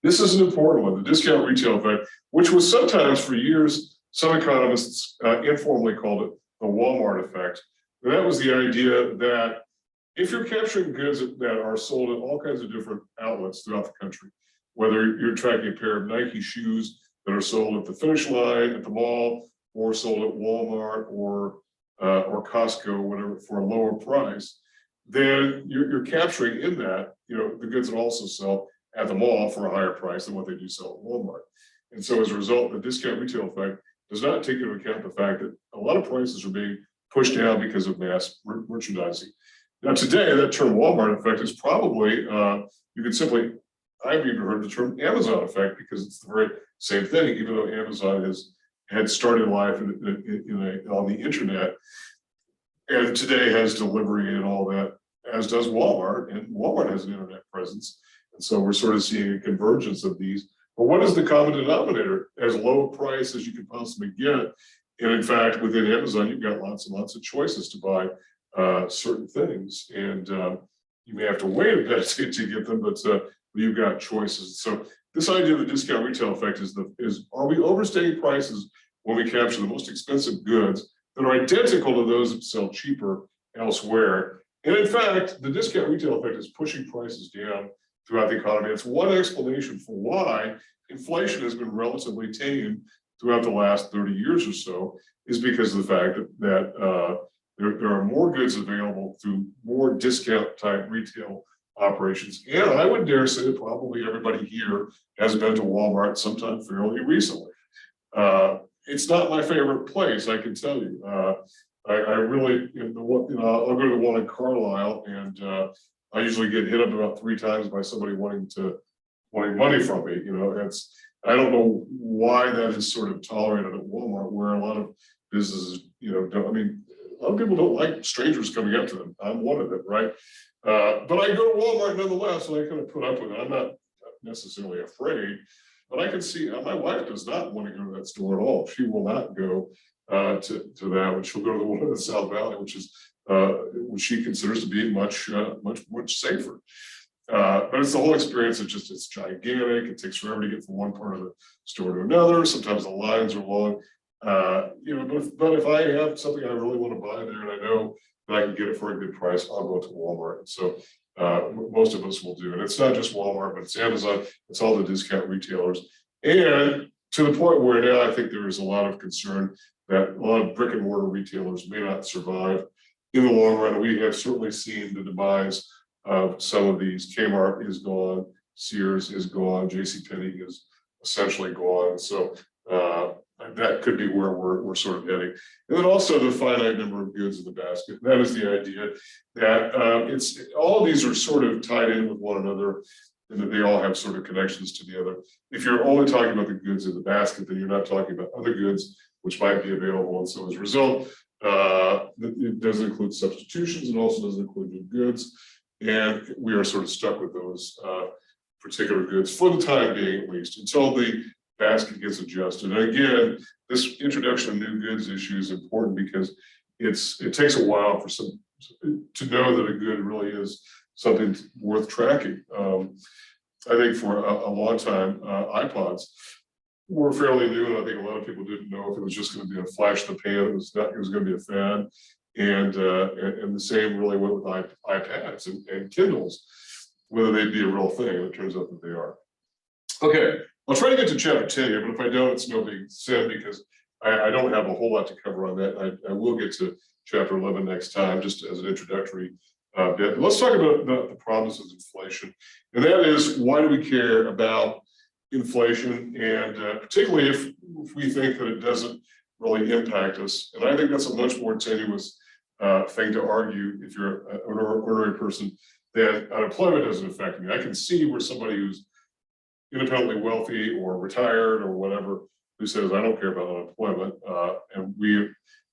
This is an important one, the discount retail effect, which was sometimes for years, some economists informally called it the Walmart effect. And that was the idea that if you're capturing goods that are sold at all kinds of different outlets throughout the country, whether you're tracking a pair of Nike shoes that are sold at the Finish Line, at the mall, or sold at Walmart or Costco, or whatever, for a lower price, then you're capturing in that the goods that also sell at the mall for a higher price than what they do sell at Walmart. And so as a result, the discount retail effect does not take into account the fact that a lot of prices are being pushed down because of mass merchandising. Now today, that term Walmart effect is probably, you could simply, I've even heard the term Amazon effect, because it's the very same thing, even though Amazon had started life on the internet, and today has delivery and all that, as does Walmart, and Walmart has an internet presence. And so we're sort of seeing a convergence of these. But what is the common denominator? As low a price as you can possibly get. And in fact, within Amazon, you've got lots and lots of choices to buy certain things. And you may have to wait a bit to get them, but you've got choices. So this idea of the discount retail effect is are we overstating prices when we capture the most expensive goods that are identical to those that sell cheaper elsewhere? And in fact, the discount retail effect is pushing prices down throughout the economy. It's one explanation for why inflation has been relatively tame throughout the last 30 years or so, is because of the fact that There are more goods available through more discount type retail operations. And I would dare say that probably everybody here has been to Walmart sometime fairly recently. It's not my favorite place, I can tell you. I really, I'll go to the one in Carlisle, and I usually get hit up about 3 times by somebody wanting money from me. I don't know why that is sort of tolerated at Walmart, where a lot of businesses, don't. I mean, a lot of people don't like strangers coming up to them. I'm one of them, right? But I go to Walmart nonetheless, and I kind of put up with it. I'm not necessarily afraid, but I can see my wife does not want to go to that store at all. She will not go to that, but she'll go to the one in the South Valley, which is which she considers to be much safer. But it's the whole experience of just, it's gigantic. It takes forever to get from one part of the store to another. Sometimes the lines are long. But if I have something I really want to buy there and I know that I can get it for a good price, I'll go to Walmart. And so most of us will do. And it's not just Walmart, but it's Amazon, it's all the discount retailers. And to the point where now I think there is a lot of concern that a lot of brick and mortar retailers may not survive in the long run. We have certainly seen the demise of some of these. Kmart is gone, Sears is gone, JCPenney is essentially gone. So that could be where we're sort of heading. And then also the finite number of goods in the basket. That is the idea that all of these are sort of tied in with one another, and that they all have sort of connections to the other. If you're only talking about the goods in the basket, then you're not talking about other goods which might be available. And so as a result, it does include substitutions and also doesn't include new goods. And we are sort of stuck with those particular goods for the time being, at least, until the basket gets adjusted. And again, this introduction of new goods issue is important because it takes a while for some to know that a good really is something worth tracking. I think for a long time, iPods were fairly new, and I think a lot of people didn't know if it was just going to be a flash in the pan. It was going to be a fad, and the same really went with iPads and Kindles, whether they'd be a real thing. And it turns out that they are. Okay, I'll try to get to chapter 10 here, but if I don't, it's no big sin because I don't have a whole lot to cover on that. I will get to chapter 11 next time, just as an introductory bit. But let's talk about the problems of inflation, and that is, why do we care about inflation, and particularly if we think that it doesn't really impact us. And I think that's a much more tenuous thing to argue if you're an ordinary person, that unemployment doesn't affect me. I can see where somebody who's independently wealthy or retired or whatever, who says, I don't care about unemployment, and we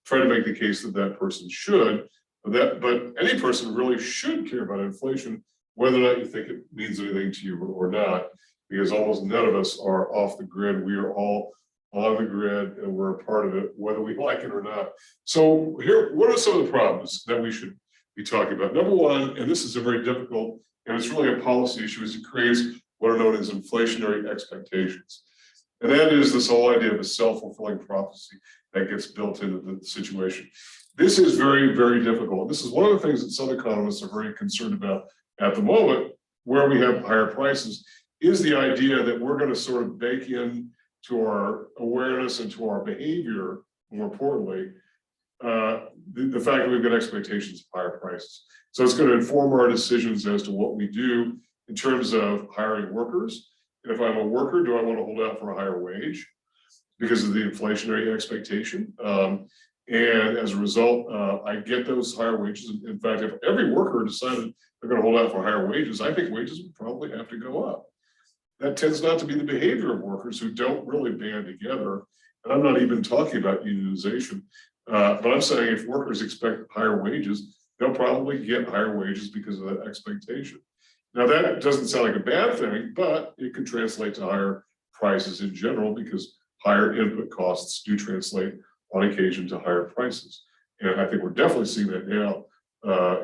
try to make the case that that person should, but any person really should care about inflation, whether or not you think it means anything to you or not, because almost none of us are off the grid. We are all on the grid and we're a part of it, whether we like it or not. So here, what are some of the problems that we should be talking about? Number one, and this is a very difficult, and it's really a policy issue, is it creates what are known as inflationary expectations. And that is this whole idea of a self-fulfilling prophecy that gets built into the situation. This is very, very difficult. This is one of the things that some economists are very concerned about at the moment, where we have higher prices, is the idea that we're going to sort of bake in to our awareness and to our behavior, more importantly, the fact that we've got expectations of higher prices. So it's going to inform our decisions as to what we do in terms of hiring workers. And if I'm a worker, do I want to hold out for a higher wage because of the inflationary expectation? And as a result, I get those higher wages. In fact, if every worker decided they're going to hold out for higher wages, I think wages would probably have to go up. That tends not to be the behavior of workers who don't really band together. And I'm not even talking about unionization, but I'm saying if workers expect higher wages, they'll probably get higher wages because of that expectation. Now, that doesn't sound like a bad thing, but it could translate to higher prices in general, because higher input costs do translate on occasion to higher prices. And I think we're definitely seeing that now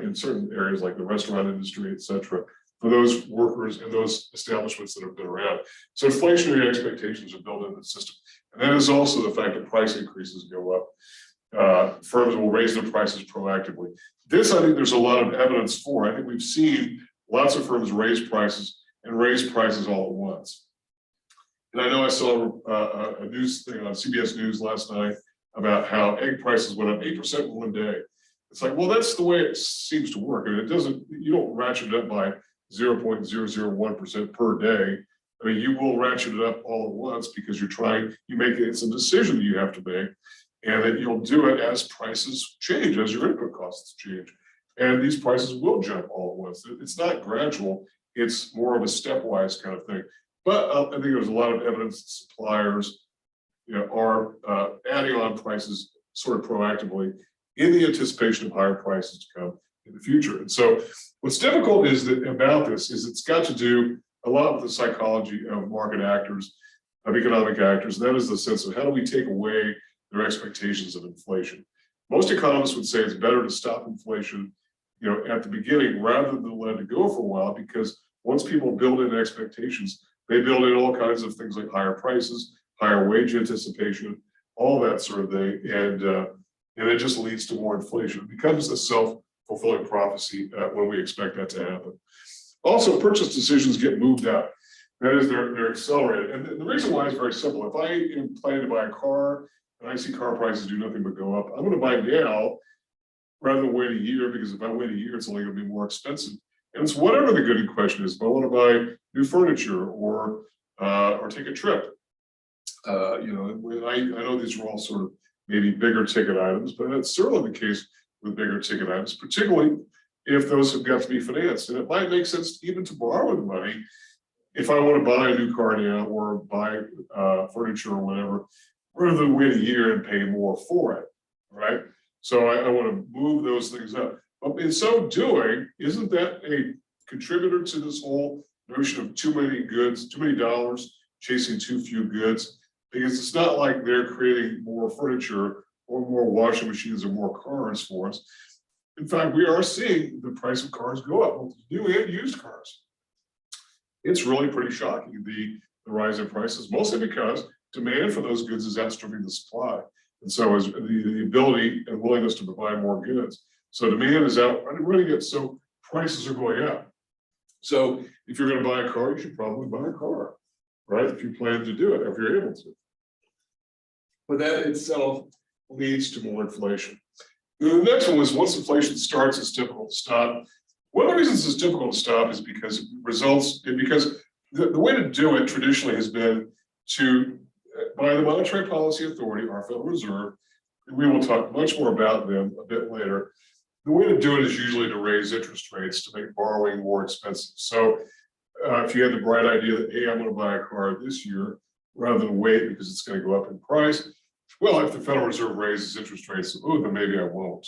in certain areas like the restaurant industry, et cetera, for those workers and those establishments that have been around. So inflationary expectations are built into the system. And that is also the fact that price increases go up. Firms will raise their prices proactively. This, I think there's a lot of evidence for. I think we've seen lots of firms raise prices and raise prices all at once. And I know I saw a news thing on CBS News last night about how egg prices went up 8% in one day. It's like, well, that's the way it seems to work. And it doesn't, you don't ratchet it up by 0.001% per day. I mean, you will ratchet it up all at once because it's a decision that you have to make, and that you'll do it as prices change, as your input costs change. And these prices will jump all at once. It's not gradual, it's more of a stepwise kind of thing. But I think there's a lot of evidence that suppliers, are adding on prices sort of proactively in the anticipation of higher prices to come in the future. And so what's difficult about this is it's got to do a lot with the psychology of market actors, of economic actors, and that is the sense of how do we take away their expectations of inflation. Most economists would say it's better to stop inflation, at the beginning rather than let it go for a while, because once people build in expectations, they build in all kinds of things like higher prices, higher wage anticipation, all that sort of thing, and it just leads to more inflation. It becomes a self-fulfilling prophecy when we expect that to happen. Also, purchase decisions get moved out. That is, they're accelerated. And the reason why is very simple. If I am planning to buy a car and I see car prices do nothing but go up, I'm going to buy now rather than wait a year, because if I wait a year, it's only going to be more expensive. And it's whatever the good in question is. If I want to buy new furniture or take a trip, I know these are all sort of maybe bigger ticket items, but that's certainly the case with bigger ticket items, particularly if those have got to be financed. And it might make sense even to borrow the money if I want to buy a new car now or buy furniture or whatever, rather than wait a year and pay more for it, right? So I want to move those things up. But in so doing, isn't that a contributor to this whole notion of too many goods, too many dollars chasing too few goods? Because it's not like they're creating more furniture or more washing machines or more cars for us. In fact, we are seeing the price of cars go up, both new and used cars. It's really pretty shocking, the rise in prices, mostly because demand for those goods is outstripping the supply. And so is the ability and willingness to provide more goods. So demand is outrunning it, so prices are going up. So if you're going to buy a car, you should probably buy a car, right? If you plan to do it, if you're able to. But that itself leads to more inflation. And the next one was, once inflation starts, it's difficult to stop. One of the reasons it's difficult to stop is because the way to do it traditionally has been to, by the Monetary Policy Authority, our Federal Reserve, and we will talk much more about them a bit later. The way to do it is usually to raise interest rates to make borrowing more expensive. So if you had the bright idea that, hey, I'm going to buy a car this year rather than wait because it's going to go up in price, well, if the Federal Reserve raises interest rates, then maybe I won't,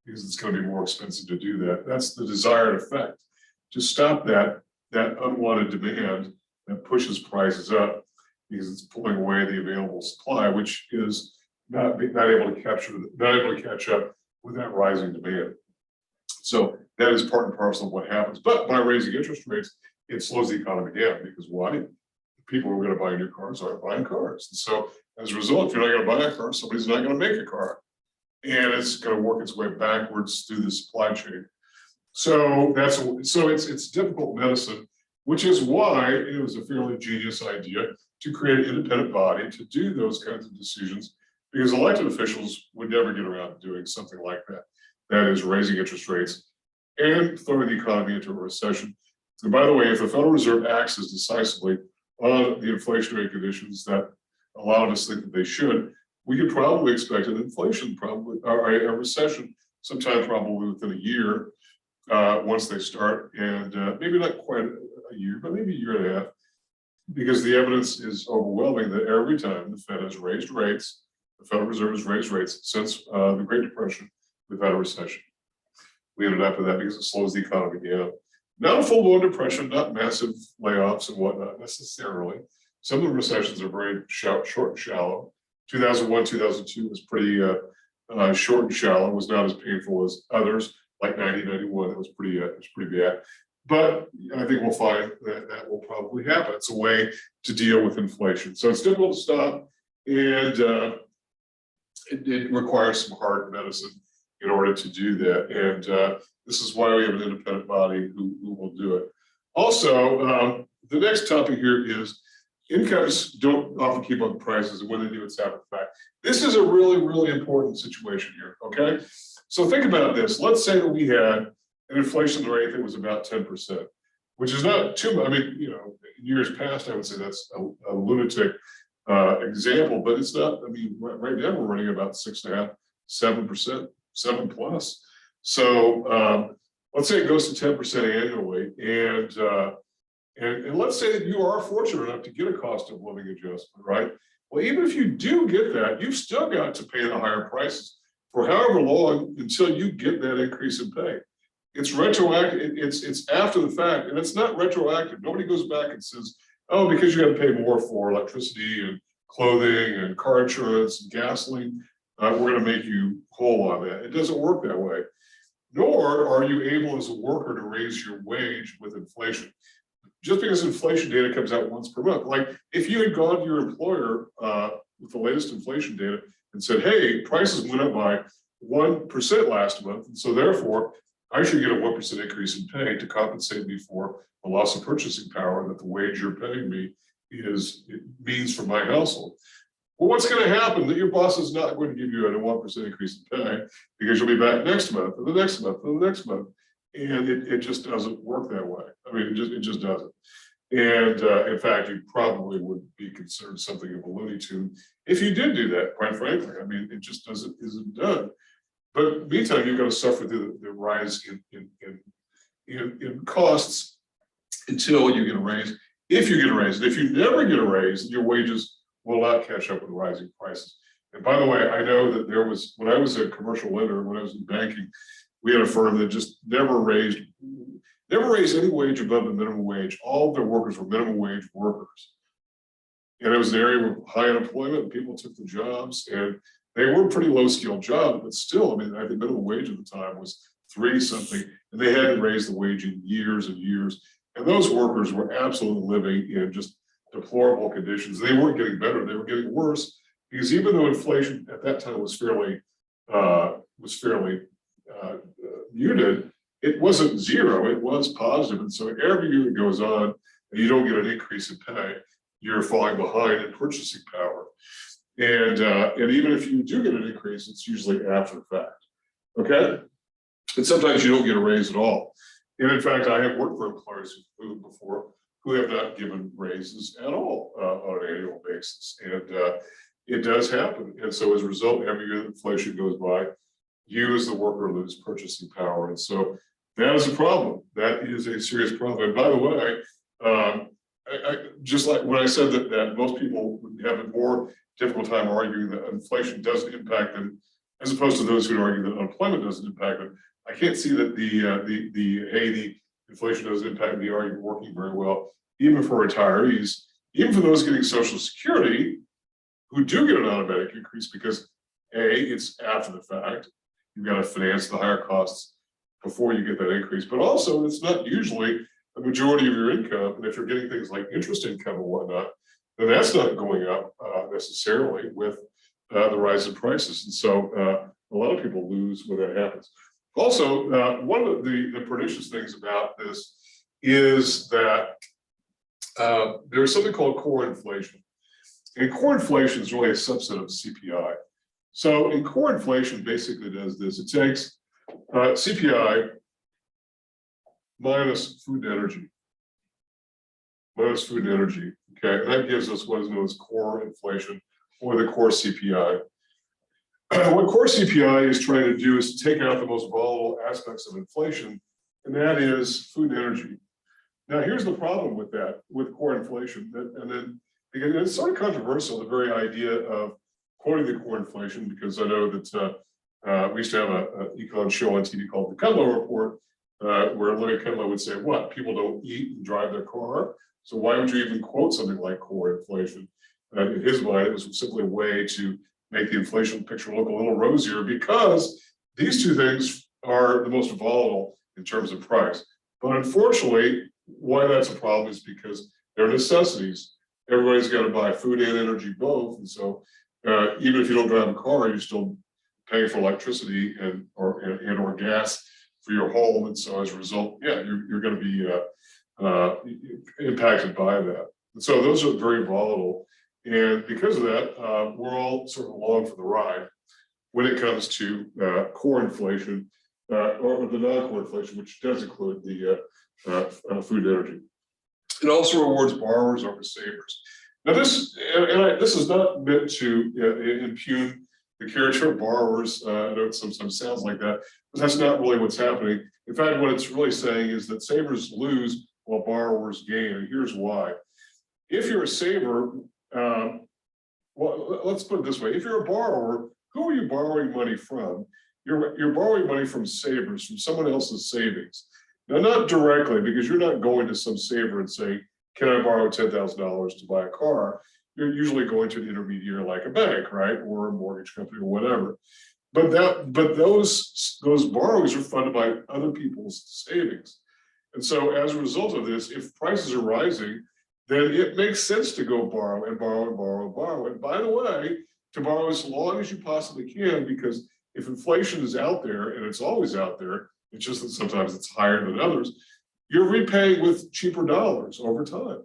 because it's going to be more expensive to do that. That's the desired effect, to stop that unwanted demand that pushes prices up, because it's pulling away the available supply, which is not able to catch up with that rising demand. So that is part and parcel of what happens. But by raising interest rates, it slows the economy down, because why? People who are going to buy new cars aren't buying cars. And so as a result, if you're not going to buy a car, somebody's not going to make a car. And it's going to work its way backwards through the supply chain. So it's difficult medicine, which is why it was a fairly genius idea to create an independent body to do those kinds of decisions, because elected officials would never get around to doing something like that. That is, raising interest rates and throwing the economy into a recession. And by the way, if the Federal Reserve acts as decisively on the inflationary conditions that allowed us to think that they should, we could probably expect an inflation, or a recession, sometime probably within a year, once they start, and maybe not quite a year, but maybe a year and a half, because the evidence is overwhelming that every time the Fed has raised rates, the Federal Reserve has raised rates since the Great Depression, we've had a recession. We ended up with that because it slows the economy down. Not a full-blown depression, not massive layoffs and whatnot necessarily. Some of the recessions are very short and shallow. 2001, 2002 was pretty short and shallow. It was not as painful as others, like 1991. It was pretty bad. But I think we'll find that will probably happen. It's a way to deal with inflation. So it's difficult to stop, and it requires some hard medicine in order to do that. And this is why we have an independent body who will do it. Also, the next topic here is incomes don't often keep up with prices, and when they do, it's half the fact. This is a really, really important situation here, okay? So think about this. Let's say that we had an inflation rate that was about 10%, which is not too much. I mean, you know, in years past, I would say that's a lunatic example, but it's not. I mean, right now we're running about 6.5%, 7%, 7+. So let's say it goes to 10% annually, and let's say that you are fortunate enough to get a cost of living adjustment, right? Well, even if you do get that, you've still got to pay the higher prices for however long until you get that increase in pay. It's retroactive. It's after the fact, and it's not retroactive. Nobody goes back and says, "Oh, because you got to pay more for electricity and clothing and car insurance and gasoline, we're going to make you whole on that." It doesn't work that way. Nor are you able as a worker to raise your wage with inflation. Just because inflation data comes out once per month, like if you had gone to your employer with the latest inflation data and said, "Hey, prices went up by 1% last month, and so therefore I should get a 1% increase in pay to compensate me for the loss of purchasing power that the wage you're paying me means for my household." Well, what's going to happen? That your boss is not going to give you a 1% increase in pay because you'll be back next month and the next month and the next month. And it just doesn't work that way. I mean, it just doesn't. And in fact, you probably would be considered something of a Looney Tune if you did do that, quite frankly. I mean, it just isn't done. But meantime, you've got to suffer through the rise in costs until you get a raise. If you get a raise, and if you never get a raise, your wages will not catch up with rising prices. And by the way, I know that when I was a commercial lender, when I was in banking, we had a firm that just never raised any wage above the minimum wage. All of their workers were minimum wage workers. And it was an area with high unemployment, and people took the jobs, and they were pretty low skilled jobs, but still, I mean, I think minimum wage at the time was 3 something, and they hadn't raised the wage in years and years. And those workers were absolutely living in just deplorable conditions. They weren't getting better, they were getting worse, because even though inflation at that time was fairly muted, it wasn't zero, it was positive. And so every year that goes on and you don't get an increase in pay, you're falling behind in purchasing power. And even if you do get an increase, it's usually after the fact. Okay? And sometimes you don't get a raise at all. And in fact, I have worked for employers who've moved before who have not given raises at all on an annual basis. And it does happen. And so as a result, every year that inflation goes by, you as the worker lose purchasing power. And so that is a problem. That is a serious problem. And by the way, I just like when I said that most people would have a more difficult time arguing that inflation doesn't impact them, as opposed to those who argue that unemployment doesn't impact them. I can't see that the inflation doesn't impact the argument working very well, even for retirees, even for those getting Social Security, who do get an automatic increase because it's after the fact. You've got to finance the higher costs before you get that increase, but also it's not usually the majority of your income. And if you're getting things like interest income and whatnot, then that's not going up necessarily with the rise in prices. And so a lot of people lose when that happens. Also, one of the pernicious things about this is that there's something called core inflation. And core inflation is really a subset of CPI. So in core inflation basically does this. It takes CPI minus food and energy. Okay, and that gives us what is known as core inflation, or the core CPI. What core CPI is trying to do is to take out the most volatile aspects of inflation, and that is food and energy. Now, here's the problem with that, with core inflation, because it's sort of controversial, the very idea of quoting the core inflation, because I know that we used to have an econ show on TV called the Kudlow Report, where Larry Kudlow would say, "What? People don't eat and drive their car, so why would you even quote something like core inflation?" In his mind, it was simply a way to make the inflation picture look a little rosier, because these two things are the most volatile in terms of price. But unfortunately, why that's a problem is because they're necessities. Everybody's got to buy food and energy both, and so even if you don't drive a car, you're still paying for electricity and or gas for your home, and so as a result, yeah, you're going to be impacted by that. And so those are very volatile, and because of that, we're all sort of along for the ride. when it comes to core inflation or the non-core inflation, which does include the food and energy. It also rewards borrowers over savers. Now, this is not meant to impugn the character of borrowers. I know it sometimes sounds like that, but that's not really what's happening. In fact, what it's really saying is that savers lose while borrowers gain, and here's why. If you're a saver, well, let's put it this way: if you're a borrower, who are you borrowing money from? You're borrowing money from savers, from someone else's savings. Now, not directly, because you're not going to some saver and saying, "Can I borrow $10,000 to buy a car?" You're usually going to an intermediary like a bank, right, or a mortgage company or whatever. But those borrowings are funded by other people's savings, and so as a result of this, if prices are rising, then it makes sense to go borrow and borrow and borrow and borrow. And by the way, to borrow as long as you possibly can, because if inflation is out there, and it's always out there, it's just that sometimes it's higher than others, you're repaying with cheaper dollars over time.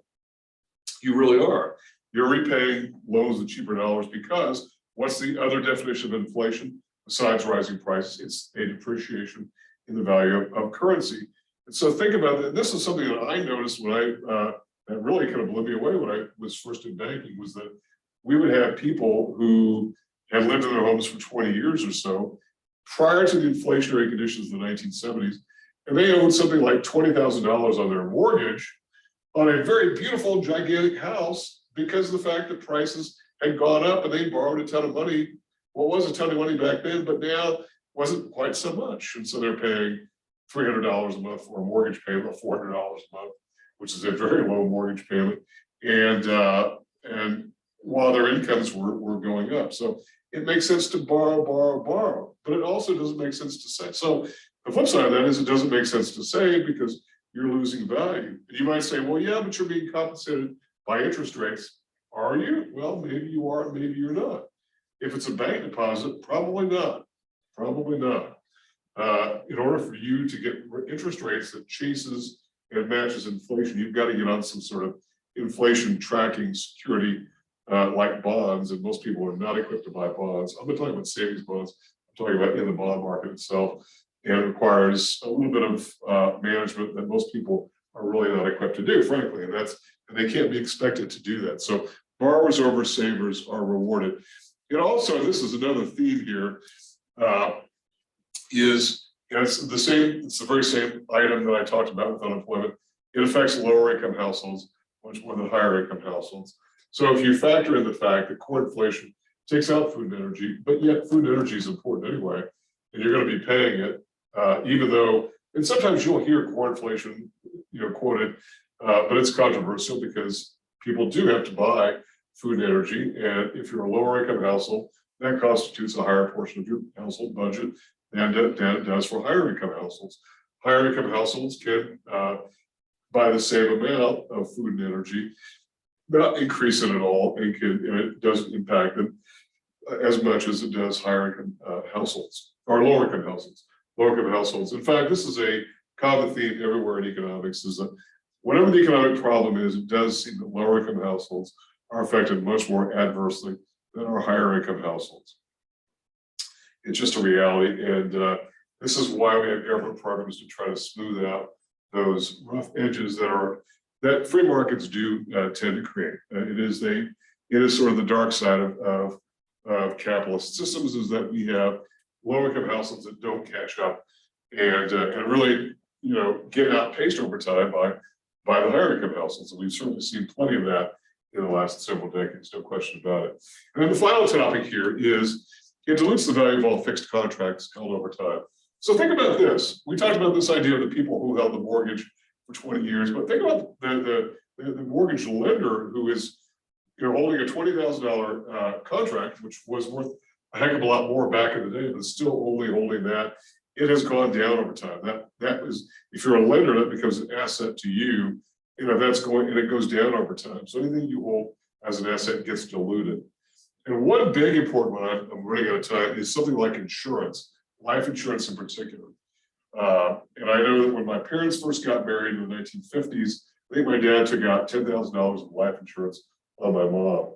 You really are. You're repaying loans with cheaper dollars because what's the other definition of inflation besides rising prices? It's a depreciation in the value of currency. And so think about that. This is something that I noticed when that really kind of blew me away when I was first in banking, was that we would have people who had lived in their homes for 20 years or so prior to the inflationary conditions of the 1970s, and they owed something like $20,000 on their mortgage on a very beautiful, gigantic house because of the fact that prices had gone up and they borrowed a ton of money. Well, it was a ton of money back then, but now wasn't quite so much. And so they're paying $300 a month for a mortgage payment of $400 a month, which is a very low mortgage payment. And while their incomes were going up. So it makes sense to borrow, but it also doesn't make sense to save. So the flip side of that is it doesn't make sense to save because you're losing value. And you might say, well, yeah, but you're being compensated by interest rates. Are you? Well, maybe you are, maybe you're not. If it's a bank deposit, probably not. Probably not. In order for you to get interest rates that chases and matches inflation, you've got to get on some sort of inflation tracking security like bonds, and most people are not equipped to buy bonds. I'm not talking about savings bonds. I'm talking about in the bond market itself, and it requires a little bit of management that most people are really not equipped to do, frankly, and they can't be expected to do that. So borrowers over savers are rewarded. It also, this is another theme here, it's the very same item that I talked about with unemployment. It affects lower income households much more than higher income households. So if you factor in the fact that core inflation takes out food and energy, but yet food and energy is important anyway, and you're going to be paying it, even though, and sometimes you'll hear core inflation, quoted, but it's controversial because people do have to buy food and energy, and if you're a lower income household, that constitutes a higher portion of your household budget than it does for higher income households. Higher income households can buy the same amount of food and energy, not increase it at all, and it doesn't impact them as much as it does higher income households or lower income households. Lower income households. In fact, this is a common theme everywhere in economics, is that whatever the economic problem is, it does seem that lower income households are affected much more adversely than our higher income households. It's just a reality, and this is why we have government programs to try to smooth out those rough edges that free markets do tend to create. It is sort of the dark side of capitalist systems, is that we have low income households that don't catch up and really get outpaced over time by the higher income households. And we've certainly seen plenty of that in the last several decades, no question about it. And then the final topic here is it dilutes the value of all fixed contracts held over time. So think about this. We talked about this idea of the people who held the mortgage for 20 years, but think about the mortgage lender who is holding a $20,000 contract, which was worth a heck of a lot more back in the day, but still only holding that. It has gone down over time. That is, if you're a lender, that becomes an asset to you. That's going, and it goes down over time. So anything you hold as an asset gets diluted. And one big important one, I'm running out of time, is something like insurance, life insurance in particular. And I know that when my parents first got married in the 1950s, I think my dad took out $10,000 of life insurance on my mom.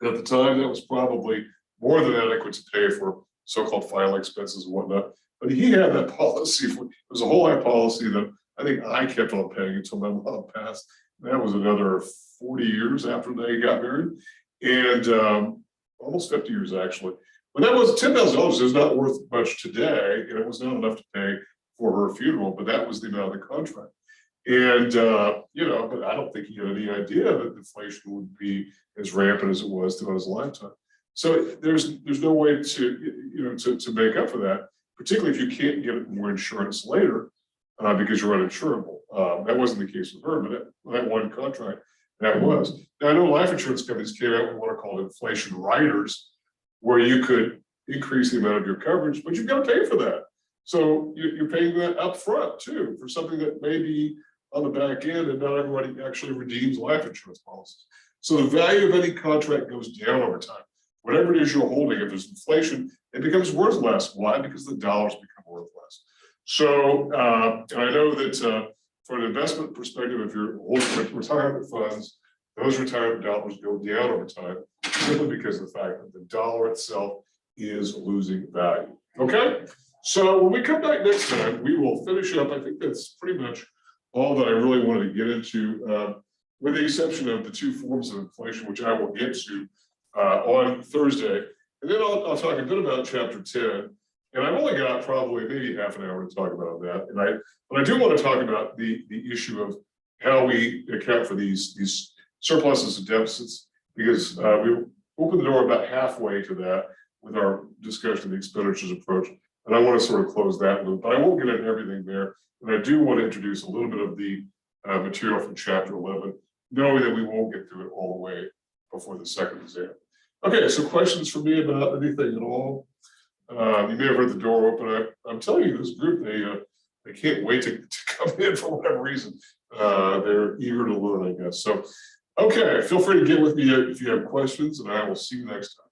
At the time, that was probably more than adequate to pay for so-called final expenses and whatnot. But he had that policy. It was a whole life policy that I think I kept on paying until my mom passed. That was another 40 years after they got married, and almost 50 years actually. But that was $10,000 is not worth much today, and it was not enough to pay for her funeral, but that was the amount of the contract. And, but I don't think he had any idea that inflation would be as rampant as it was throughout his lifetime. So there's no way to make up for that, particularly if you can't get more insurance later because you're uninsurable. That wasn't the case with her, but that one contract, that was. Now, I know life insurance companies came out with what are called inflation riders, where you could increase the amount of your coverage, but you've got to pay for that. So you're paying that up front too for something that may be on the back end, and not everybody actually redeems life insurance policies. So the value of any contract goes down over time. Whatever it is you're holding, if there's inflation, it becomes worth less. Why? Because the dollars become worth less. So I know that from an investment perspective, if you're holding retirement funds, those retirement dollars go down over time simply because of the fact that the dollar itself is losing value. Okay, so when we come back next time, we will finish up. I think that's pretty much all that I really wanted to get into, with the exception of the two forms of inflation, which I will get to on Thursday. And then I'll talk a bit about chapter 10. And I've only got probably maybe half an hour to talk about that. But I do want to talk about the issue of how we account for these surpluses and deficits, because we opened the door about halfway to that with our discussion of the expenditures approach. And I want to sort of close that loop, but I won't get into everything there. And I do want to introduce a little bit of the material from chapter 11, knowing that we won't get through it all the way before the second exam. Okay, so questions for me about anything at all? You may have heard the door open. I'm telling you, this group, they can't wait to come in for whatever reason. They're eager to learn, I guess. So, okay, feel free to get with me if you have questions, and I will see you next time.